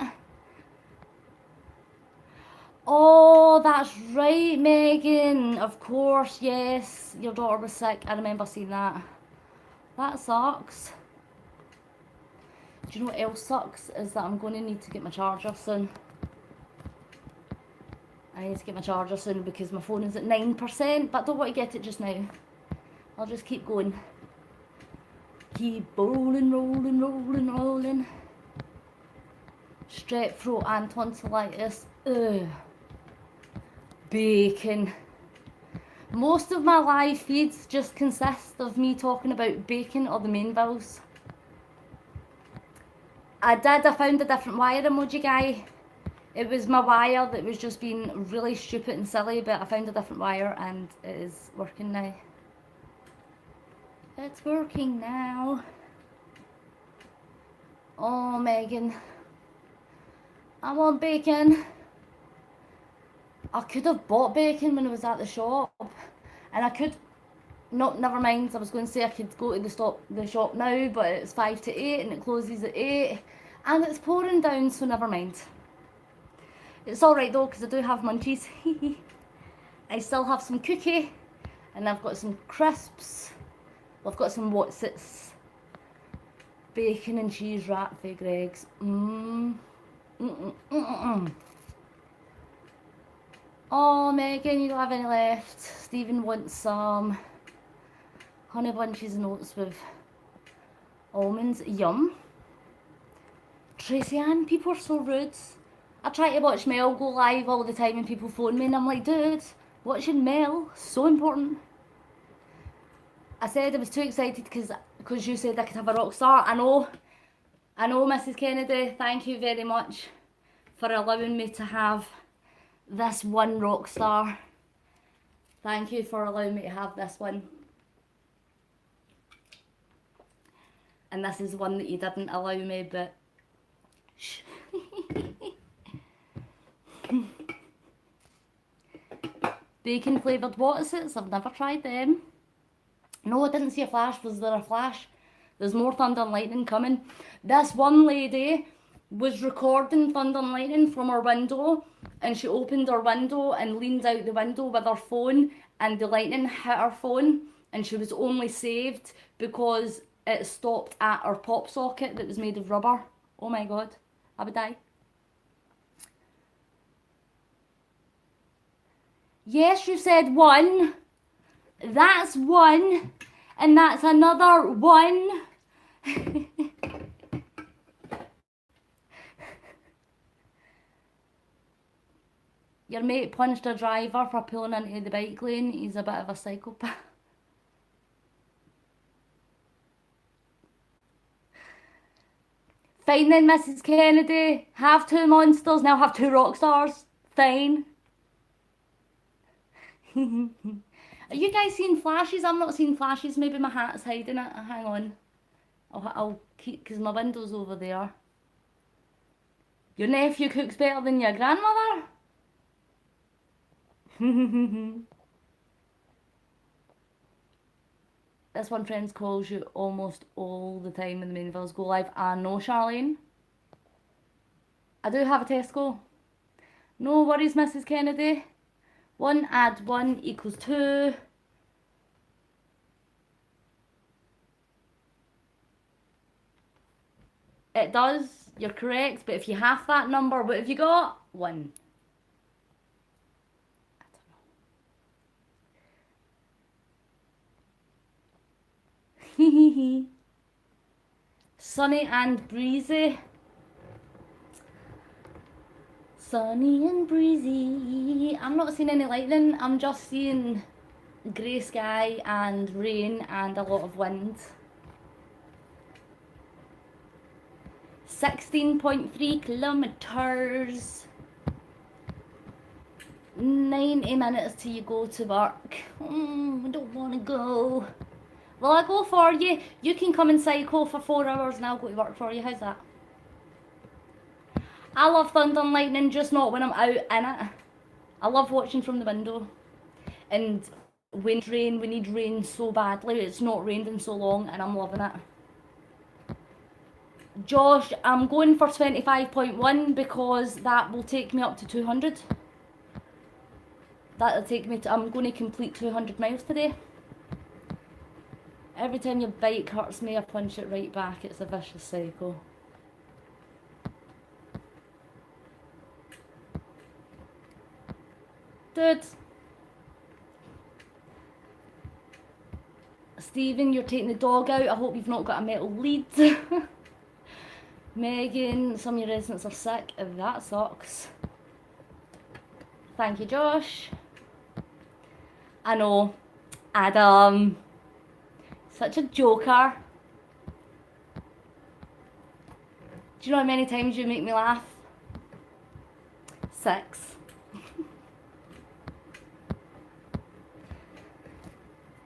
Speaker 1: Oh, that's right, Megan. Of course, yes. Your daughter was sick. I remember seeing that. That sucks. Do you know what else sucks? Is that I'm going to need to get my charger soon. I need to get my charger soon because my phone is at 9%, but I don't want to get it just now. I'll just keep going. Keep rolling, rolling, rolling, rolling. Strep throat and tonsillitis. Ugh. Bacon. Most of my live feeds just consist of me talking about bacon or the Mainvilles. I found a different wire emoji, guy. It was my wire that was just being really stupid and silly, but I found a different wire and it is working now. It's working now. Oh, Megan. I want bacon. I could have bought bacon when I was at the shop. And I could... No, never mind. I was going to say I could go to the shop now, but it's 5 to 8 and it closes at 8. And it's pouring down, so never mind. It's alright though, because I do have munchies. I still have some cookie. And I've got some crisps. I've got some Wotsits. Bacon and cheese wrap for Greg's. Oh, Megan, you don't have any left. Stephen wants some honey bunches and oats with almonds. Yum. Tracy Ann, people are so rude. I try to watch Mel go live all the time and people phone me and I'm like, dude, watching Mel, so important. I said I was too excited because you said I could have a rock star. I know, Mrs. Kennedy, thank you very much for allowing me to have this one rock star. Thank you for allowing me to have this one. And this is one that you didn't allow me, but shh. Bacon flavoured Wotsits, I've never tried them. No, I didn't see a flash. Was there a flash? There's more thunder and lightning coming. This one lady was recording thunder and lightning from her window, and she opened her window and leaned out the window with her phone, and the lightning hit her phone, and she was only saved because it stopped at her pop socket that was made of rubber. Oh my god, I would die. Yes, you said one. That's one. And that's another one. Your mate punched a driver for pulling into the bike lane. He's a bit of a psychopath. Fine then, Mrs. Kennedy. Have 2 monsters, now have 2 rock stars. Fine. Are you guys seeing flashes? I'm not seeing flashes. Maybe my hat's hiding it. Hang on. I'll keep, because my window's over there. Your nephew cooks better than your grandmother? This one friends calls you almost all the time when the Mainvilles go live. I know, Charlene. I do have a Tesco. No worries, Mrs. Kennedy. 1 add 1 equals 2. It does, you're correct, but if you half that number, what have you got? 1. I don't know. Sunny and breezy. Sunny and breezy. I'm not seeing any lightning, I'm just seeing grey sky and rain and a lot of wind. 16.3 kilometers. 90 minutes till you go to work. I don't want to go. Well, I'll go for you. You can come and cycle for 4 hours and I'll go to work for you. How's that? I love thunder and lightning, just not when I'm out in it. I love watching from the window. And when it's rain, we need rain so badly. It's not rained in so long and I'm loving it. Josh, I'm going for 25.1 because that will take me up to 200. That'll take me to, I'm going to complete 200 miles today. Every time your bike hurts me, I punch it right back. It's a vicious cycle. Dude. Stephen, you're taking the dog out. I hope you've not got a metal lead. Megan, some of your residents are sick. That sucks. Thank you, Josh. I know. Adam. Such a joker. Do you know how many times you make me laugh? 6.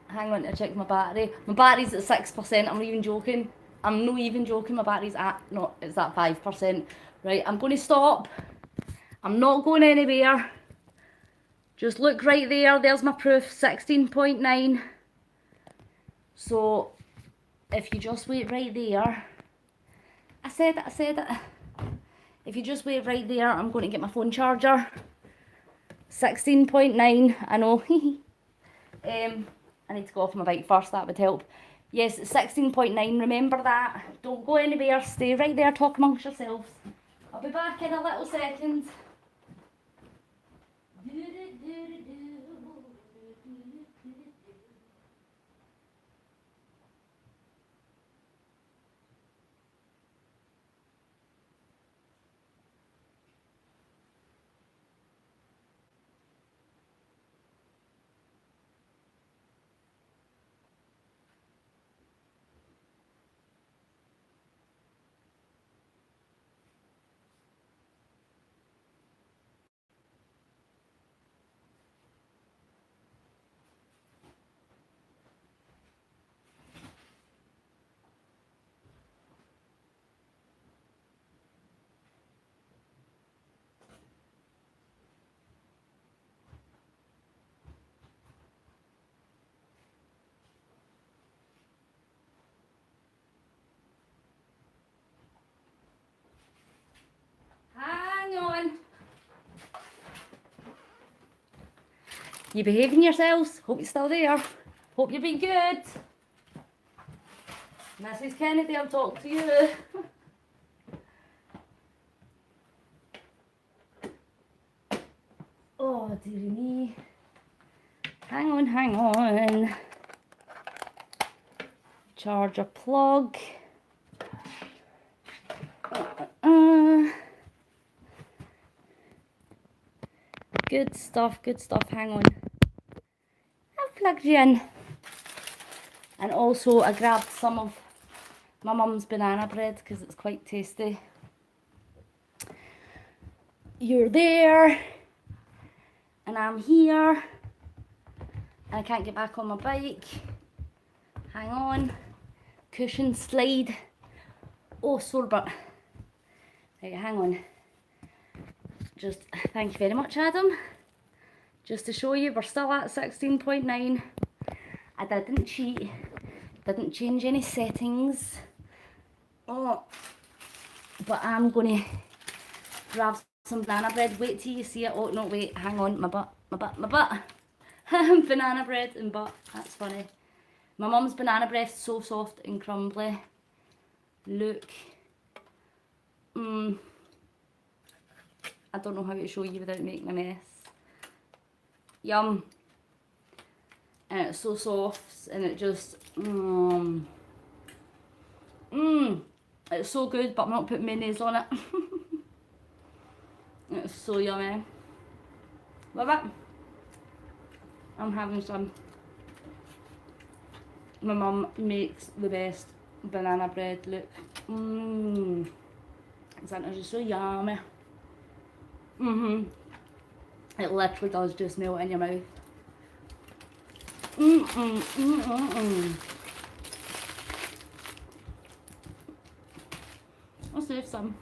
Speaker 1: Hang on to check my battery. My battery's at 6%. I'm not even joking. I'm not even joking. My battery's at, no, it's at 5%. Right, I'm going to stop. I'm not going anywhere. Just look right there. There's my proof. 16.9. So, if you just wait right there. I said it. If you just wait right there, I'm going to get my phone charger. 16.9. I know. I need to go off my bike first. That would help. Yes, it's 16.9. Remember that. Don't go anywhere. Stay right there. Talk amongst yourselves. I'll be back in a little second. Hang on. You behaving yourselves? Hope you're still there. Hope you've been good. Mrs. Kennedy, I'll talk to you. Oh, dearie me. Hang on. Charger plug. Good stuff. Hang on. I've plugged you in. And also, I grabbed some of my mum's banana bread because it's quite tasty. You're there. And I'm here. And I can't get back on my bike. Hang on. Cushion slide. Oh, sore butt. Right, hang on. Just, thank you very much, Adam. Just to show you, we're still at 16.9. I didn't cheat. Didn't change any settings. Oh, but I'm gonna grab some banana bread. Wait till you see it. Oh, no, wait, hang on. My butt. Banana bread and butt. That's funny. My mum's banana bread's so soft and crumbly. Look. I don't know how to show you without making a mess. Yum. And it's so soft and it just it's so good, but I'm not putting mayonnaise on it. It's so yummy. Love it. I'm having some. My mum makes the best banana bread. Look. It's just so yummy. It literally does just melt in your mouth. I'll save some.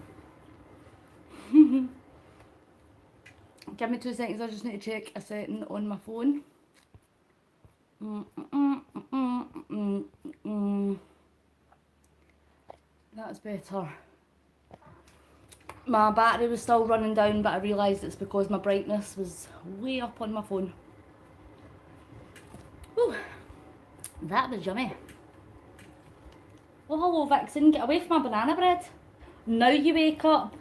Speaker 1: Give me 2 seconds, I just need to check a setting on my phone. That's better. My battery was still running down, but I realised it's because my brightness was way up on my phone. Whew. That was yummy. Oh, hello Vixen, get away from my banana bread. Now you wake up.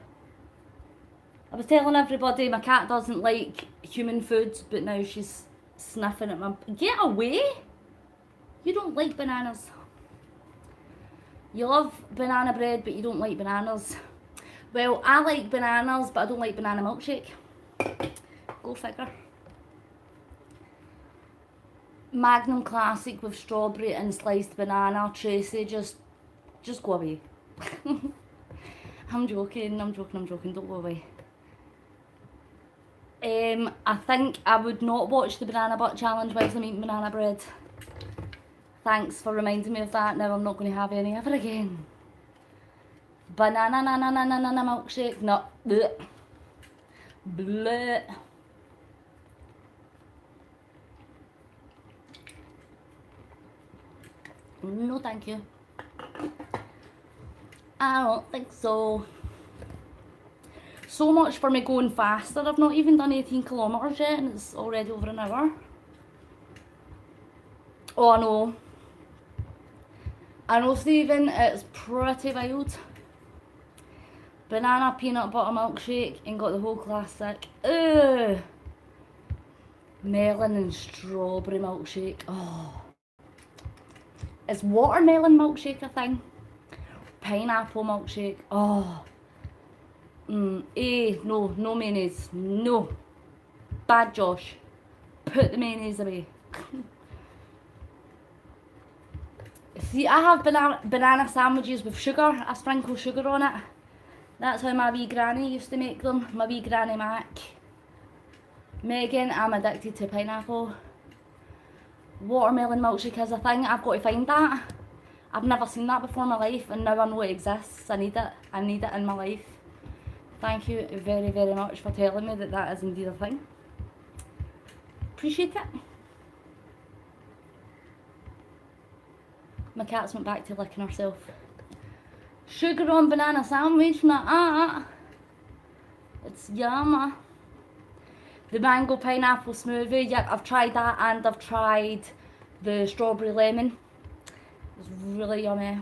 Speaker 1: I was telling everybody my cat doesn't like human food, but now she's sniffing at my... Get away! You don't like bananas. You love banana bread, but you don't like bananas. Well, I like bananas, but I don't like banana milkshake. Go figure. Magnum Classic with strawberry and sliced banana. Tracy, just go away. I'm joking, don't go away. I think I would not watch the banana butt challenge whilst I'm eating banana bread. Thanks for reminding me of that. Now I'm not going to have any ever again. Banana milkshake. No. Blech. Blech. No thank you. I don't think so. So much for me going faster. I've not even done 18 kilometres yet and it's already over an hour. Oh, I know. I know, Stephen, it's pretty wild. Banana peanut butter milkshake and got the whole class sick. Ugh. Melon and strawberry milkshake. Oh. Is watermelon milkshake a thing? Pineapple milkshake. Oh. No mayonnaise. No. Bad Josh. Put the mayonnaise away. See, I have banana sandwiches with sugar. I sprinkle sugar on it. That's how my wee granny used to make them. My wee granny Mac. Megan, I'm addicted to pineapple. Watermelon milkshake is a thing. I've got to find that. I've never seen that before in my life and now I know it exists. I need it. I need it in my life. Thank you very, very much for telling me that that is indeed a thing. Appreciate it. My cat's went back to licking herself. Sugar on banana sandwich, it's yummy. The mango pineapple smoothie, yeah, I've tried that and I've tried the strawberry lemon. It's really yummy.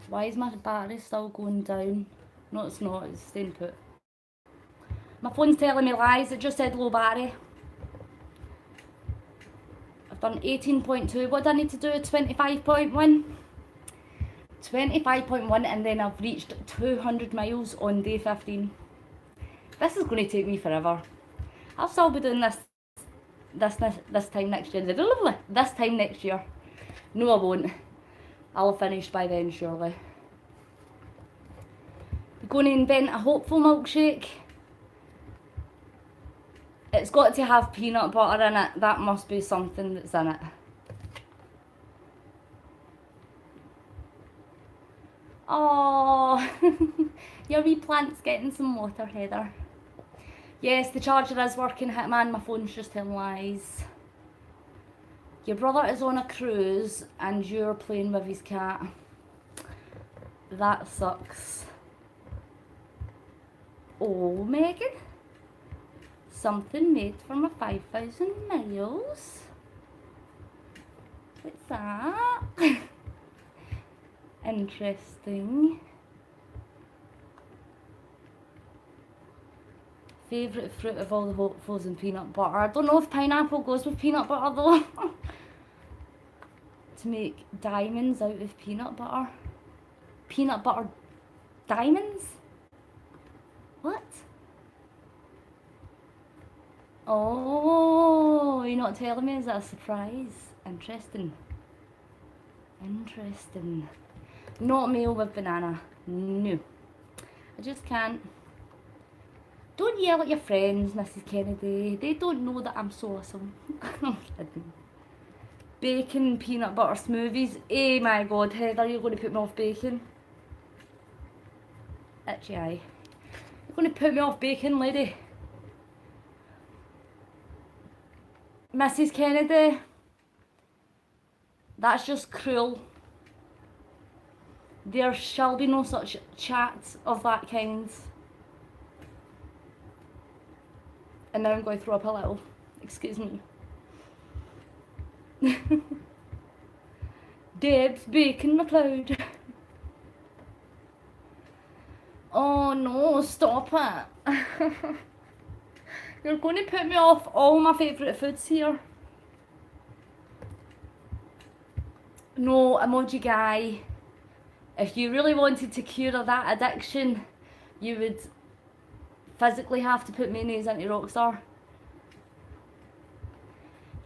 Speaker 1: Why is my battery still going down? No, it's not, it's staying put. My phone's telling me lies, it just said low battery. I've done 18.2, what do I need to do? 25.1? 25.1 and then I've reached 200 miles on day 15. This is going to take me forever. I'll still be doing this time next year. This time next year. No, I won't. I'll have finished by then, surely. We're going to invent a hopeful milkshake. It's got to have peanut butter in it. That must be something that's in it. Oh, your wee plant's getting some water, Heather. Yes, the charger is working, Hitman. My phone's just telling lies. Your brother is on a cruise and you're playing with his cat. That sucks. Oh, Megan. Something made from a 5,000 miles. What's that? Interesting. Favourite fruit of all the hopefuls and peanut butter. I don't know if pineapple goes with peanut butter though. To make diamonds out of peanut butter. Peanut butter diamonds? What? Oh, you're not telling me? Is that a surprise? Interesting. Interesting. Not meal with banana. No. I just can't. Don't yell at your friends, Mrs. Kennedy. They don't know that I'm so awesome. I'm kidding. Bacon peanut butter smoothies. Oh my god, Heather, you're going to put me off bacon. Itchy eye. You're going to put me off bacon, lady. Mrs. Kennedy, that's just cruel. There shall be no such chat of that kind. And now I'm going to throw up a little. Excuse me. Debz Bacon McLeod. Oh no, stop it. You're going to put me off all my favourite foods here. No, emoji guy. If you really wanted to cure that addiction, you would physically have to put mayonnaise into Rockstar.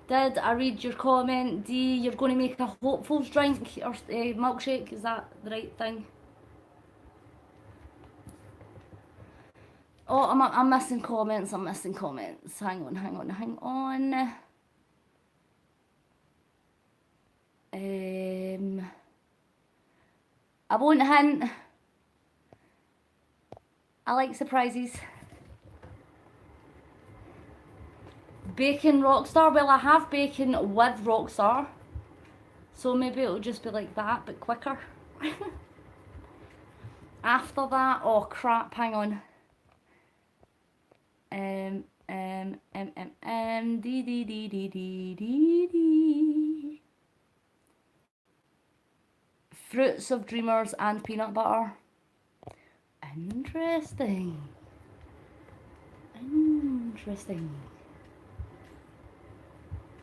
Speaker 1: Did I read your comment? D, you're going to make a hopefuls drink or milkshake, is that the right thing? Oh, I'm missing comments, Hang on. I won't hint. I like surprises. Bacon Rockstar. Well, I have bacon with Rockstar, so maybe it'll just be like that, but quicker. After that, oh crap, hang on. Fruits of Dreamers and peanut butter. Interesting.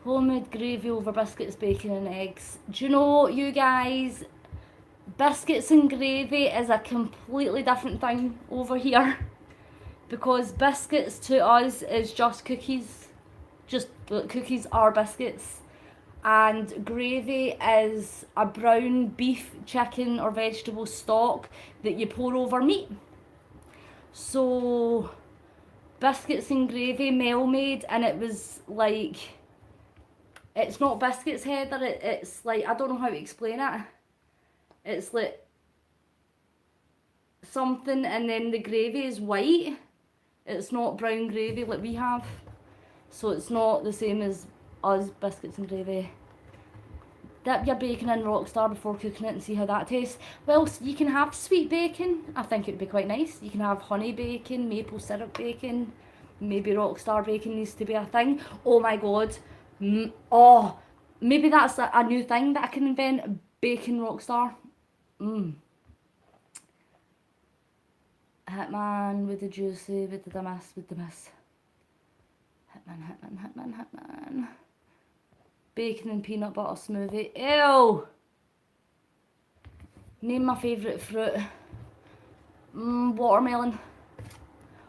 Speaker 1: Homemade gravy over biscuits, bacon and eggs. Do you know, you guys, biscuits and gravy is a completely different thing over here. Because biscuits to us is just cookies. Just cookies are biscuits. And gravy is a brown beef, chicken or vegetable stock that you pour over meat. So biscuits and gravy Mel made, and it was like, it's not biscuits Heather, it's like, I don't know how to explain it. It's like something and then the gravy is white. It's not brown gravy like we have. So it's not the same as us biscuits and gravy. Dip your bacon in Rockstar before cooking it and see how that tastes. Well, you can have sweet bacon. I think it would be quite nice. You can have honey bacon, maple syrup bacon. Maybe Rockstar bacon needs to be a thing. Oh my god. Oh, maybe that's a new thing that I can invent. Bacon Rockstar. Hitman with the juicy, with the miss. Hitman. Bacon and peanut butter smoothie. Ew! Name my favourite fruit. Watermelon.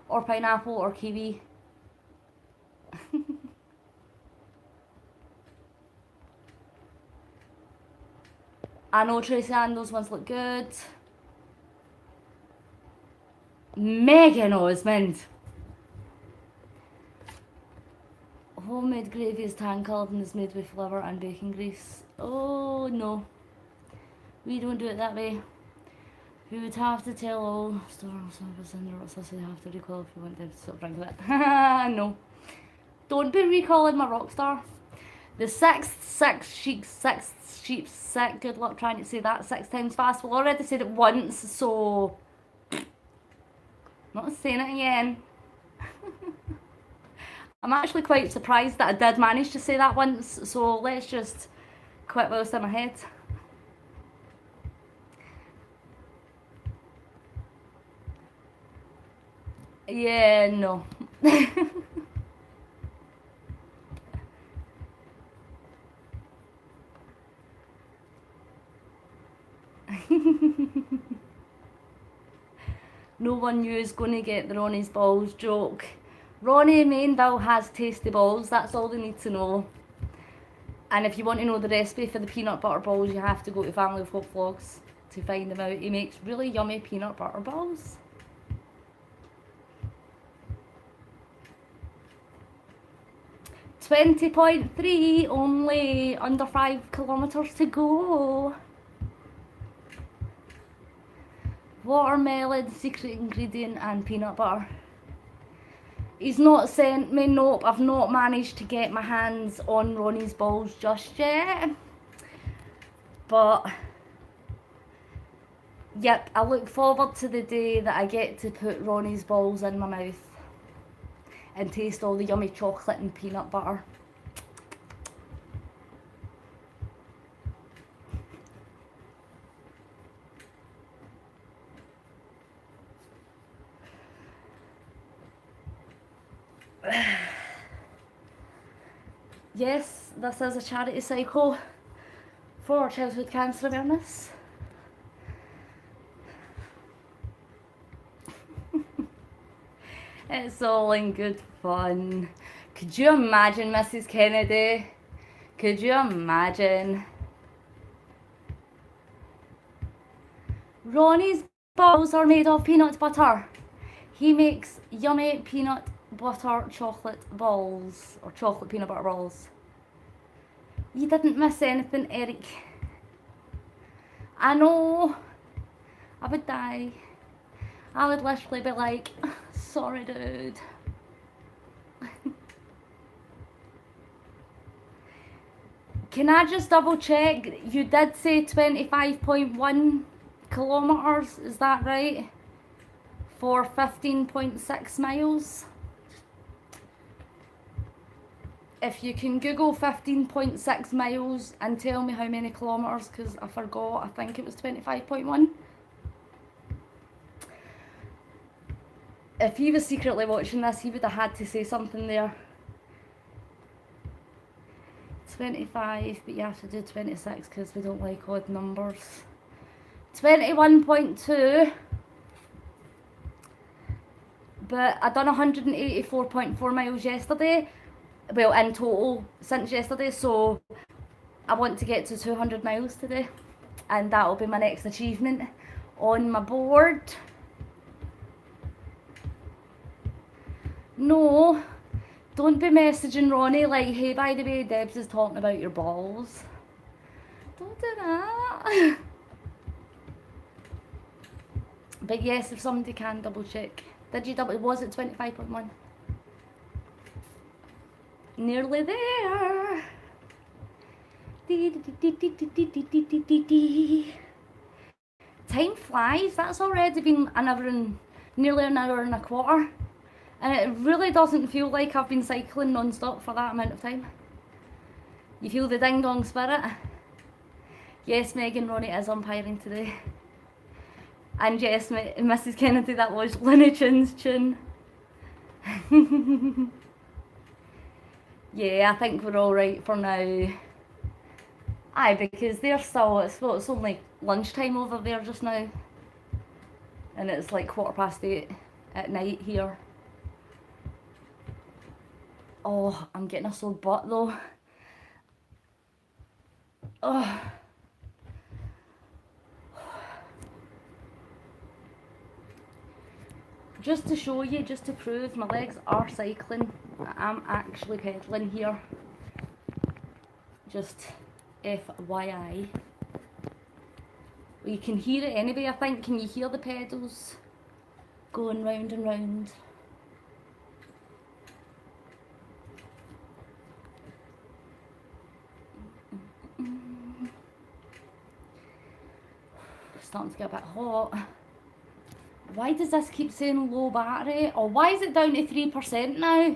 Speaker 1: Or pineapple or kiwi. I know, Tracy Ann, those ones look good. Megan Osmond. Homemade gravy is tan coloured and is made with flour and bacon grease. Oh no, we don't do it that way. We would have to tell all stores in the Rockstar, so they have to recall if you want them to stop drinking it. No, don't be recalling my Rockstar. The sixth sheep sick. Good luck trying to say that 6 times fast. Well, I already said it once, so I'm not saying it again. I'm actually quite surprised that I did manage to say that once, so let's just quit while it's in my head. Yeah, no. No one knew is going to get the Ronnie's balls joke. Ronnie Mainville has tasty balls, that's all they need to know. And if you want to know the recipe for the peanut butter balls, you have to go to Family of Folk Vlogs to find them out. He makes really yummy peanut butter balls. .3, only under 5 kilometres to go. Watermelon, secret ingredient and peanut butter. He's not sent me, nope, I've not managed to get my hands on Ronnie's balls just yet. But, yep, I look forward to the day that I get to put Ronnie's balls in my mouth and taste all the yummy chocolate and peanut butter. Yes, this is a charity cycle for childhood cancer awareness. It's all in good fun. Could you imagine, Mrs. Kennedy? Could you imagine? Ronnie's balls are made of peanut butter. He makes yummy peanut butter chocolate balls, or chocolate peanut butter balls. You didn't miss anything, Eric. I know. I would die. I would literally be like, sorry dude. Can I just double check? You did say 25.1 kilometers, is that right? For 15.6 miles. If you can Google 15.6 miles and tell me how many kilometers, because I forgot, I think it was 25.1. If he was secretly watching this, he would have had to say something there. 25, but you have to do 26 because we don't like odd numbers. 21.2. But I done 184.4 miles yesterday. Well, in total since yesterday, so I want to get to 200 miles today, and that'll be my next achievement on my board. No, don't be messaging Ronnie like, hey, by the way, Debs is talking about your balls. Don't do that. But yes, if somebody can double check. Did you double, was it 25.1? Nearly there. Time flies. That's already been nearly an hour and a quarter. And it really doesn't feel like I've been cycling non-stop for that amount of time. You feel the ding-dong spirit? Yes, Megan, Ronnie is umpiring today. And yes, Mrs. Kennedy, that was Linny Chin's tune. Yeah, I think we're alright for now. Aye, because they're still, it's only lunchtime over there just now. And it's like 8:15 at night here. Oh, I'm getting a sore butt though. Oh. Just to show you, just to prove my legs are cycling, I'm actually pedaling here. Just FYI. Well, you can hear it anyway, I think. Can you hear the pedals going round and round? Starting to get a bit hot. Why does this keep saying low battery? Or why is it down to 3% now?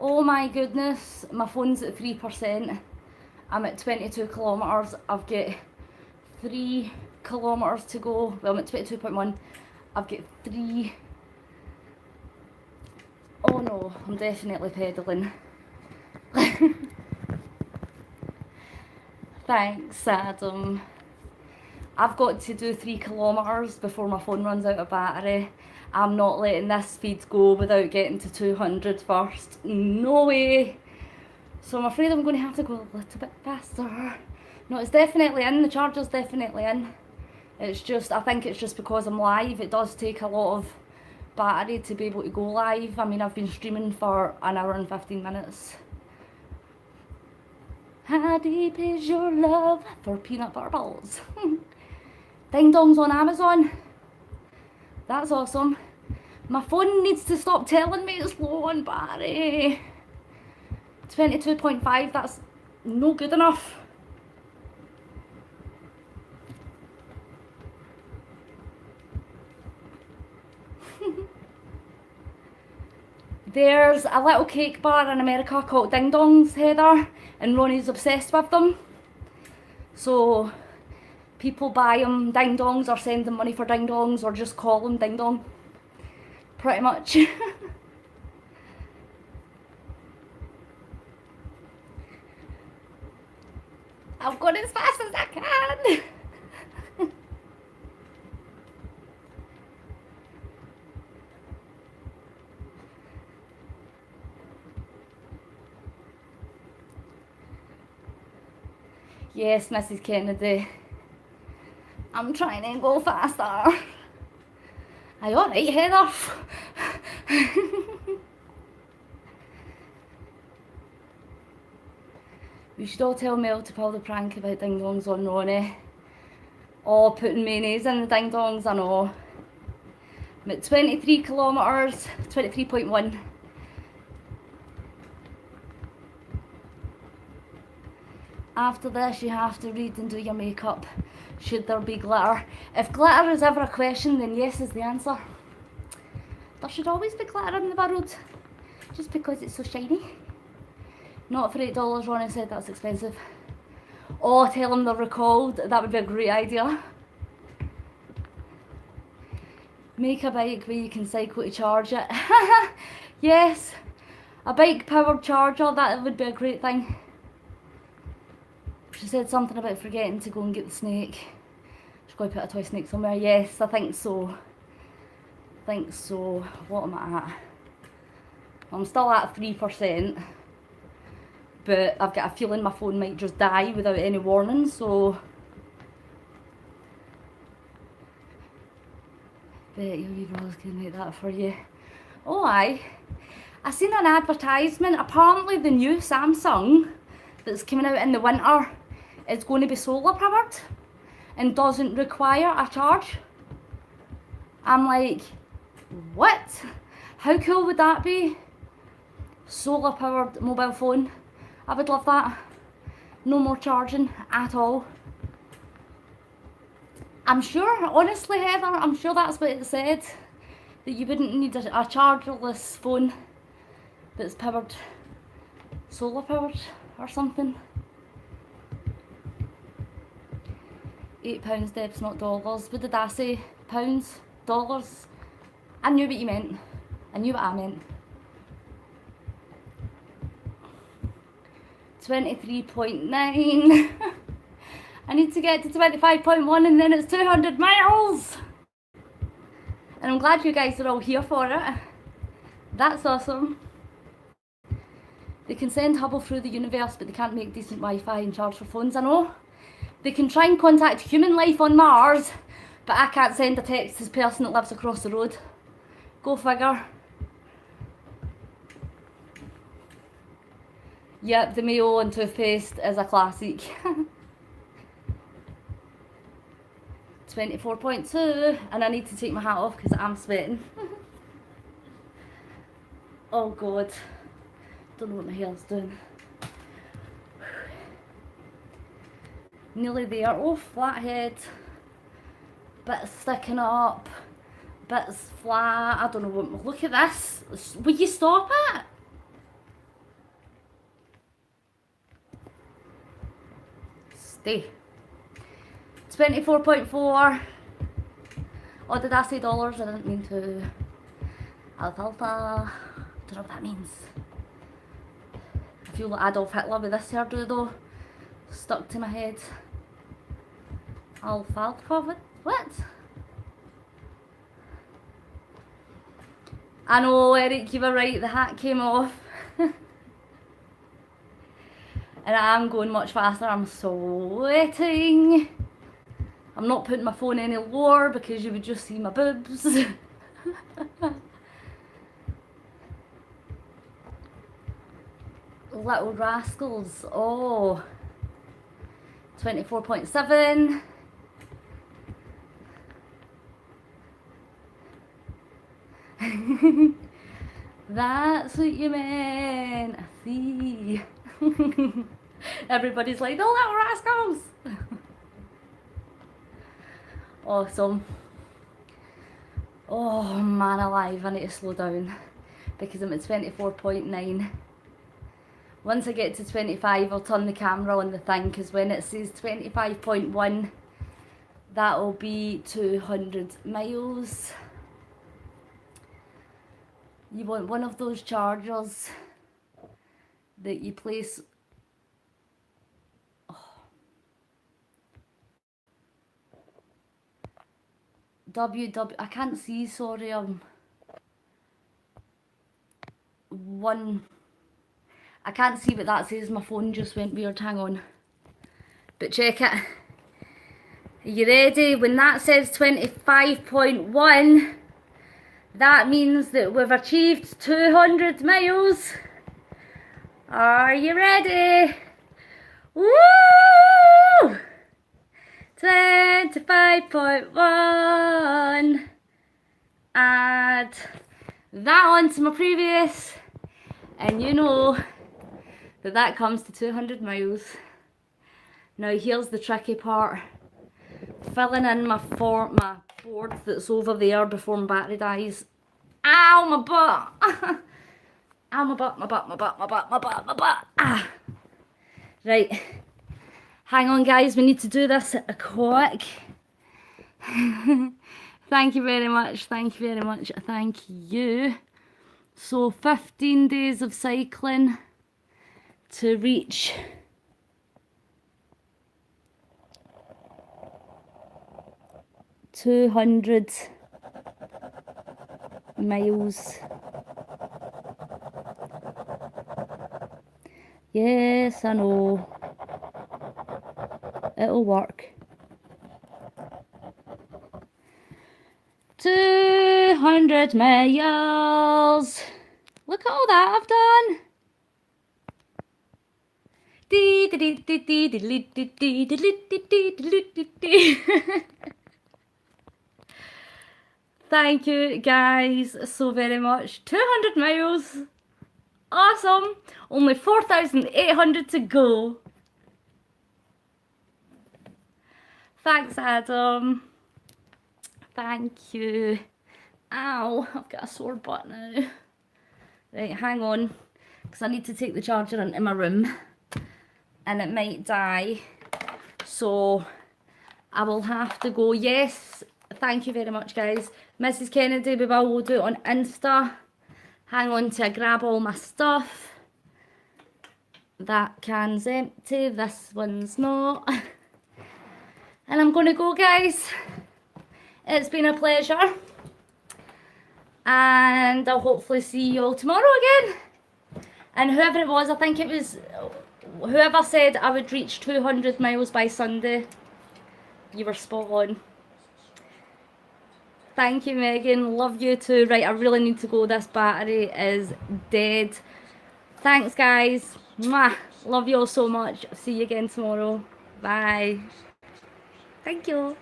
Speaker 1: Oh my goodness, my phone's at 3%. I'm at 22 kilometres. I've got 3 kilometres to go. Well, I'm at 22.1. I've got 3. Oh no, I'm definitely pedalling. Thanks, Adam. I've got to do 3 kilometres before my phone runs out of battery. I'm not letting this speed go without getting to 200 first. No way. So I'm afraid I'm going to have to go a little bit faster. No, it's definitely in. The charger's definitely in. It's just, I think it's just because I'm live. It does take a lot of battery to be able to go live. I mean, I've been streaming for an hour and 15 minutes. How deep is your love for peanut butter balls? Ding dongs on Amazon. That's awesome. My phone needs to stop telling me it's low on battery. 22.5, that's no good enough. There's a little cake bar in America called Ding Dongs, Heather, and Ronnie's obsessed with them. So people buy them Ding Dongs or send them money for Ding Dongs or just call them Ding Dong. Pretty much. I've gone as fast as I can. Yes, Mrs. Kennedy. I'm trying to go faster. Are you alright, Heather? We should all tell Mel to pull the prank about ding dongs on Ronnie. Oh, putting mayonnaise in the ding dongs, I know. I'm at 23 kilometres, 23.1. After this, you have to read and do your makeup. Should there be glitter? If glitter is ever a question, then yes is the answer. There should always be glitter in the world, just because it's so shiny. Not for $8, Ronnie said that's expensive. Oh, tell them they're recalled, that would be a great idea. Make a bike where you can cycle to charge it. Yes, a bike powered charger, that would be a great thing. She said something about forgetting to go and get the snake. She's going to put a toy snake somewhere. Yes, I think so. What am I at? I'm still at 3%. But I've got a feeling my phone might just die without any warning, so... Bet your wee brothers can make that for you. Oh aye. I seen an advertisement. Apparently the new Samsung that's coming out in the winter is going to be solar powered and doesn't require a charge. I'm like, what? How cool would that be? Solar powered mobile phone. I would love that. No more charging at all. I'm sure, honestly Heather, I'm sure that's what it said. That you wouldn't need a chargerless phone that's powered, solar powered or something. £8, Debs, not dollars. What did I say? Pounds? Dollars? I knew what you meant. I knew what I meant. 23.9. I need to get to 25.1 and then it's 200 miles. And I'm glad you guys are all here for it. That's awesome. They can send Hubble through the universe, but they can't make decent Wi-Fi and charge for phones, I know. They can try and contact human life on Mars, but I can't send a text to this person that lives across the road. Go figure. Yep, the mayo and toothpaste is a classic. 24.2, and I need to take my hat off because I'm sweating. Oh god, don't know what my hair's doing. Nearly there. Oh, flathead. Bit sticking up. Bits flat. I don't know what. Look at this. Will you stop it? Stay. 24.4. Oh, did I say dollars? I didn't mean to. Alfalfa. Don't know what that means. I feel like Adolf Hitler with this hairdo though. Stuck to my head. Alfalfa? What? I know, Eric, you were right, the hat came off. And I'm going much faster, I'm sweating. I'm not putting my phone any lower because you would just see my boobs. Little rascals, oh. 24.7. That's what you meant. I see. Everybody's like, the little rascals. Awesome. Oh man alive, I need to slow down because I'm at 24.9. Once I get to 25, I'll turn the camera on the thing, because when it says 25.1, that'll be 200 miles. You want one of those chargers that you place. I can't see, sorry. I can't see what that says. My phone just went weird, hang on. But check it. Are you ready? When that says 25.1, that means that we've achieved 200 miles. Are you ready? Woo! 25.1. Add that onto my previous, and you know that that comes to 200 miles. Now here's the tricky part. Filling in my board that's over there before my battery dies. Ow, my butt! Ow, my butt, my butt, my butt, my butt, my butt, my butt. Ah. Right. Hang on guys, we need to do this quick. Thank you very much, thank you very much, thank you. So 15 days of cycling to reach 200 miles. Yes, I know. It'll work. 200 miles. Look at all that I've done. Thank you guys so very much. 200 miles. Awesome. Only 4,800 to go. Thanks, Adam. Thank you. Ow, I've got a sore butt now. Right, hang on, because I need to take the charger into my room and it might die. So I will have to go. Yes, thank you very much, guys. Mrs. Kennedy, we will do it on Insta. Hang on till I grab all my stuff. That can's empty, this one's not. And I'm gonna go, guys. It's been a pleasure. And I'll hopefully see you all tomorrow again. And whoever it was, I think it was, whoever said I would reach 200 miles by Sunday, you were spot on. Thank you, Megan. Love you too. Right, I really need to go. This battery is dead. Thanks, guys. Mwah. Love you all so much. See you again tomorrow. Bye. Thank you.